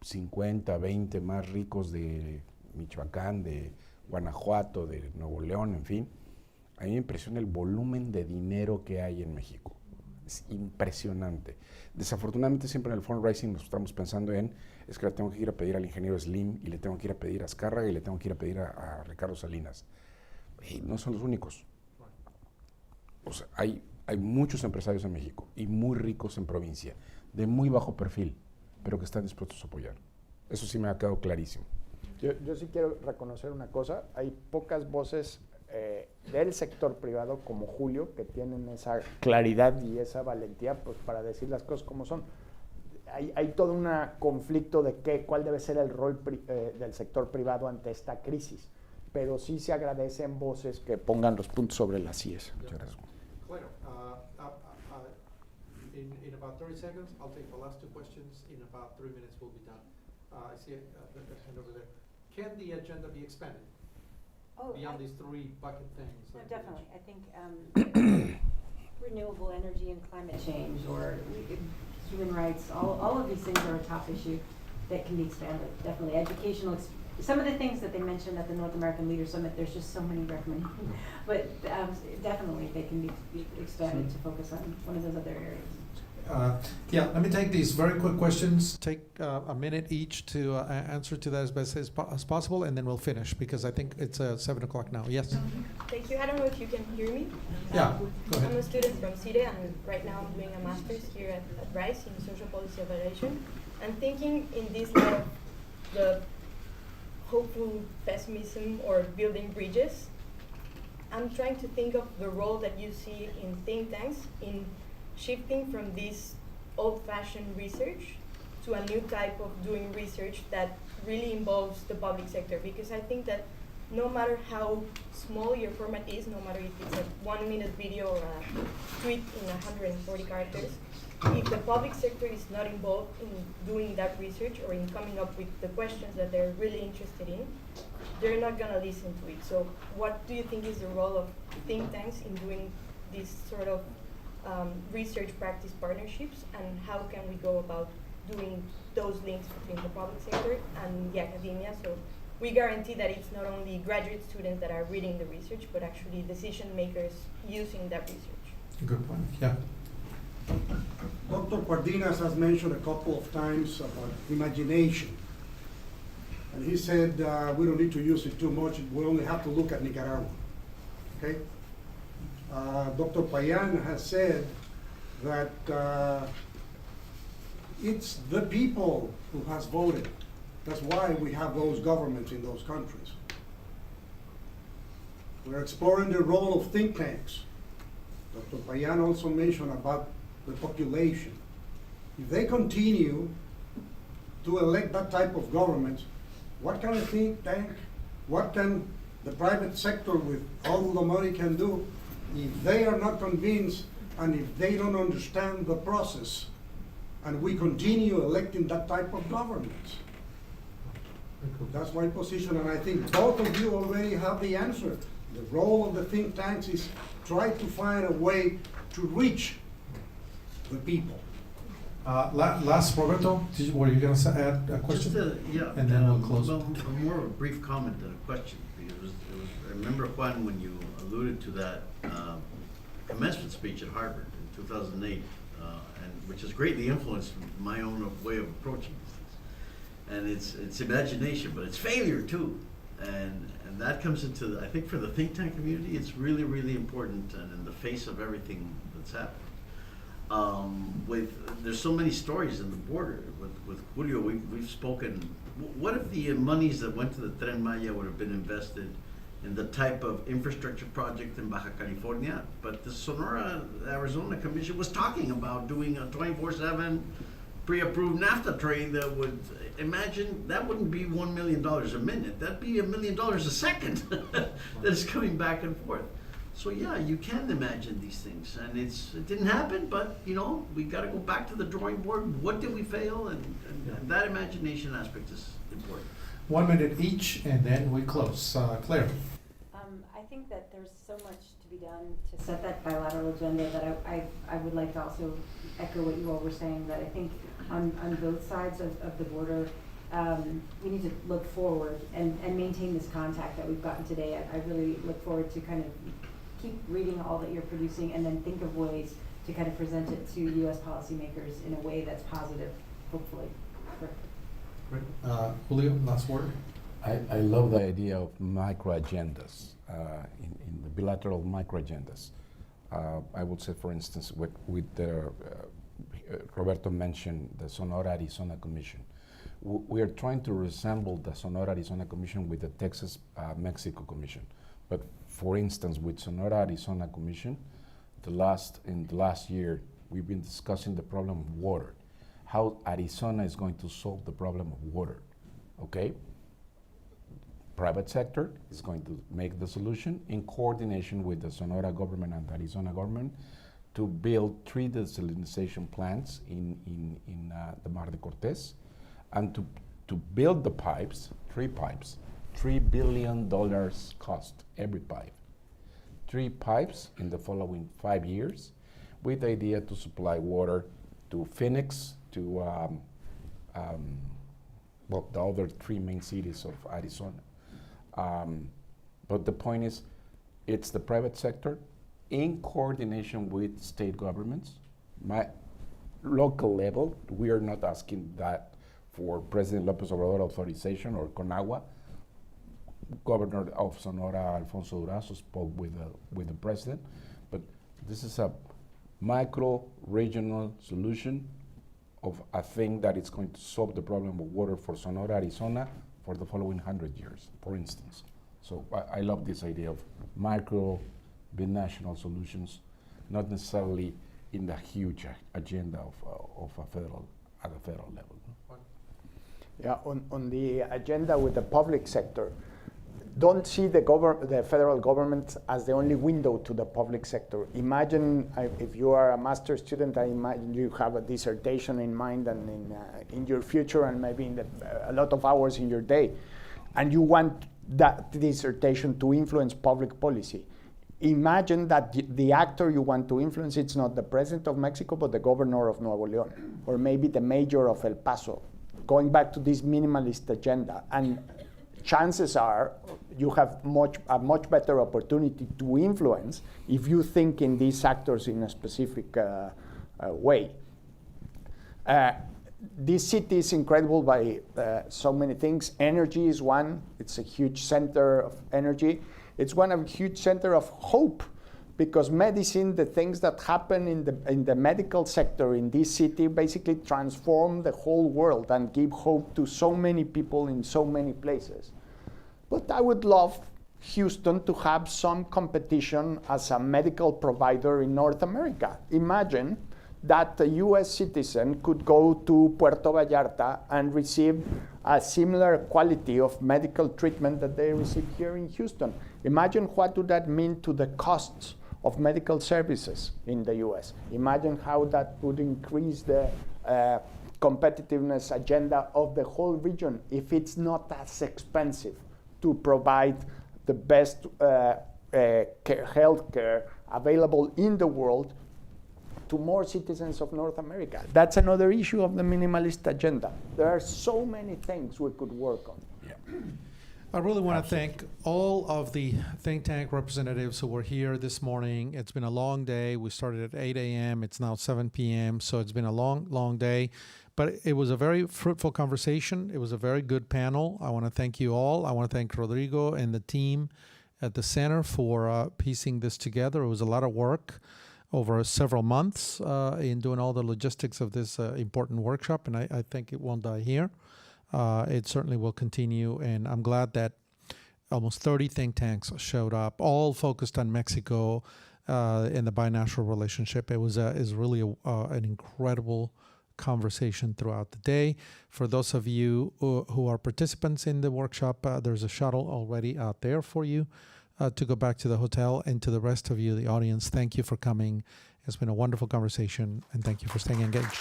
50, 20 más ricos de Michoacán, de Guanajuato, de Nuevo León, en fin. A mí me impresiona el volumen de dinero que hay en México. Es impresionante. Desafortunadamente siempre en el fundraising nos estamos pensando es que le tengo que ir a pedir al ingeniero Slim y le tengo que ir a pedir a Azcárraga y le tengo que ir a pedir a Ricardo Salinas. Y no son los únicos. O sea, hay muchos empresarios en México y muy ricos en provincia, de muy bajo perfil, pero que están dispuestos a apoyar. Eso sí me ha quedado clarísimo. Yo sí quiero reconocer una cosa, hay pocas voces del sector privado como Julio que tienen esa claridad y esa valentía, pues, para decir las cosas como son. Hay todo un conflicto de cuál debe ser el rol del sector privado ante esta crisis, pero sí se agradecen voces que pongan los puntos sobre las IES. Muchas gracias. Bueno, in about 30 seconds. I'll take the last two questions. In about 3 minutes, we'll be done. I see the hand over there. Can the agenda be expanded beyond these three bucket things? No, definitely. I think renewable energy and climate change, or human rights, all of these things are a top issue that can be expanded. Definitely. Educational, some of the things that they mentioned at the North American Leaders Summit, there's just so many recommendations. But definitely they can be expanded to focus on one of those other areas. Yeah, let me take these very quick questions. Take a minute each to answer to that as best as possible, and then we'll finish because I think it's 7 o'clock now. Yes? Thank you. I don't know if you can hear me. Yeah, go ahead. I'm a student from CIDE, and right now I'm doing a master's here at Rice in social policy evaluation. And thinking in this light of the hopeful pessimism or building bridges, I'm trying to think of the role that you see in think tanks in shifting from this old-fashioned research to a new type of doing research that really involves the public sector. Because I think that no matter how small your format is, no matter if it's a 1-minute video or a tweet in 140 characters, if the public sector is not involved in doing that research or in coming up with the questions that they're really interested in, they're not gonna listen to it. So what do you think is the role of think tanks in doing this sort of research practice partnerships, and how can we go about doing those links between the public sector and the academia, so we guarantee that it's not only graduate students that are reading the research, but actually decision makers using that research? Good point. Yeah. Dr. Cardenas has mentioned a couple of times about imagination. And he said we don't need to use it too much, we only have to look at Nicaragua. Okay? Dr. Payan has said that it's the people who has voted. That's why we have those governments in those countries. We're exploring the role of think tanks. Dr. Payan also mentioned about the population. If they continue to elect that type of government, what kind of think tank, what can the private sector with all the money can do if they are not convinced and if they don't understand the process and we continue electing that type of government? That's my position, and I think both of you already have the answer. The role of the think tanks is try to find a way to reach the people. Last, Roberto, were you going to add a question? Yeah, And then we'll close. Well, more of a brief comment than a question. Because I remember, Juan, when you alluded to that commencement speech at Harvard in 2008, and which has greatly influenced my own way of approaching these things. And it's imagination, but it's failure too. And that comes into, I think for the think tank community, it's really, really important, and in the face of everything that's happened. There's so many stories in the border. With Julio, we've spoken. What if the monies that went to the Tren Maya would have been invested in the type of infrastructure project in Baja California? But the Sonora, Arizona Commission was talking about doing a 24/7 pre-approved NAFTA train that would, imagine, that wouldn't be $1 million a minute. That'd be $1 million a second that is coming back and forth. So yeah, you can imagine these things, and it didn't happen, but you know, we got to go back to the drawing board. What did we fail? And that imagination aspect is important. 1 minute each, and then we close. Claire. I think that there's so much to be done to set that bilateral agenda that I would like to also echo what you all were saying, that I think on both sides of the border, we need to look forward and maintain this contact that we've gotten today. I really look forward to kind of keep reading all that you're producing and then think of ways to kind of present it to U.S. policymakers in a way that's positive, hopefully. Great. Julio, last word. I love the idea of micro agendas, in the bilateral micro agendas. I would say, for instance, Roberto mentioned the Sonora Arizona Commission. We are trying to resemble the Sonora Arizona Commission with the Texas Mexico Commission. But for instance, with Sonora Arizona Commission, in the last year, we've been discussing the problem of water, how Arizona is going to solve the problem of water, okay? Private sector is going to make the solution in coordination with the Sonora government and the Arizona government. to build 3 desalination plants in the Mar de Cortés, and to build the pipes, 3 pipes, $3 billion cost every pipe. 3 pipes in the following 5 years, with the idea to supply water to Phoenix, to the other 3 main cities of Arizona. But the point is, it's the private sector in coordination with state governments. My local level, we are not asking that for President López Obrador authorization or CONAGUA. Governor of Sonora, Alfonso Durazo, spoke with the president, but this is a micro-regional solution of a thing that is going to solve the problem of water for Sonora, Arizona for the following 100 years, for instance. So I love this idea of micro, binational solutions, not necessarily in the huge agenda of a federal, at a federal level. Yeah, on the agenda with the public sector, don't see the federal government as the only window to the public sector. Imagine if you are a master's student, I imagine you have a dissertation in mind and in your future, and maybe in a lot of hours in your day, and you want that dissertation to influence public policy. Imagine that the actor you want to influence, it's not the president of Mexico, but the governor of Nuevo León, or maybe the mayor of El Paso, going back to this minimalist agenda. And chances are you have a much better opportunity to influence if you think in these actors in a specific way. This city is incredible by so many things. Energy is one. It's a huge center of energy. It's one of a huge center of hope, because medicine, the things that happen in the medical sector in this city basically transform the whole world and give hope to so many people in so many places. But I would love Houston to have some competition as a medical provider in North America. Imagine that a US citizen could go to Puerto Vallarta and receive a similar quality of medical treatment that they receive here in Houston. Imagine what would that mean to the costs of medical services in the US. Imagine how that would increase the competitiveness agenda of the whole region if it's not as expensive to provide the best health care available in the world to more citizens of North America. That's another issue of the minimalist agenda. There are so many things we could work on. Yeah. I really want to thank all of the think tank representatives who were here this morning. It's been a long day. We started at 8 a.m. It's now 7 p.m. So it's been a long, long day. But it was a very fruitful conversation. It was a very good panel. I want to thank you all. I want to thank Rodrigo and the team at the center for piecing this together. It was a lot of work over several months in doing all the logistics of this important workshop, and I think it won't die here. It certainly will continue, and I'm glad that almost 30 think tanks showed up, all focused on Mexico and the binational relationship. It was is really an incredible conversation throughout the day. For those of you who are participants in the workshop, there's a shuttle already out there for you to go back to the hotel. And to the rest of you, the audience, thank you for coming. It's been a wonderful conversation, and thank you for staying engaged.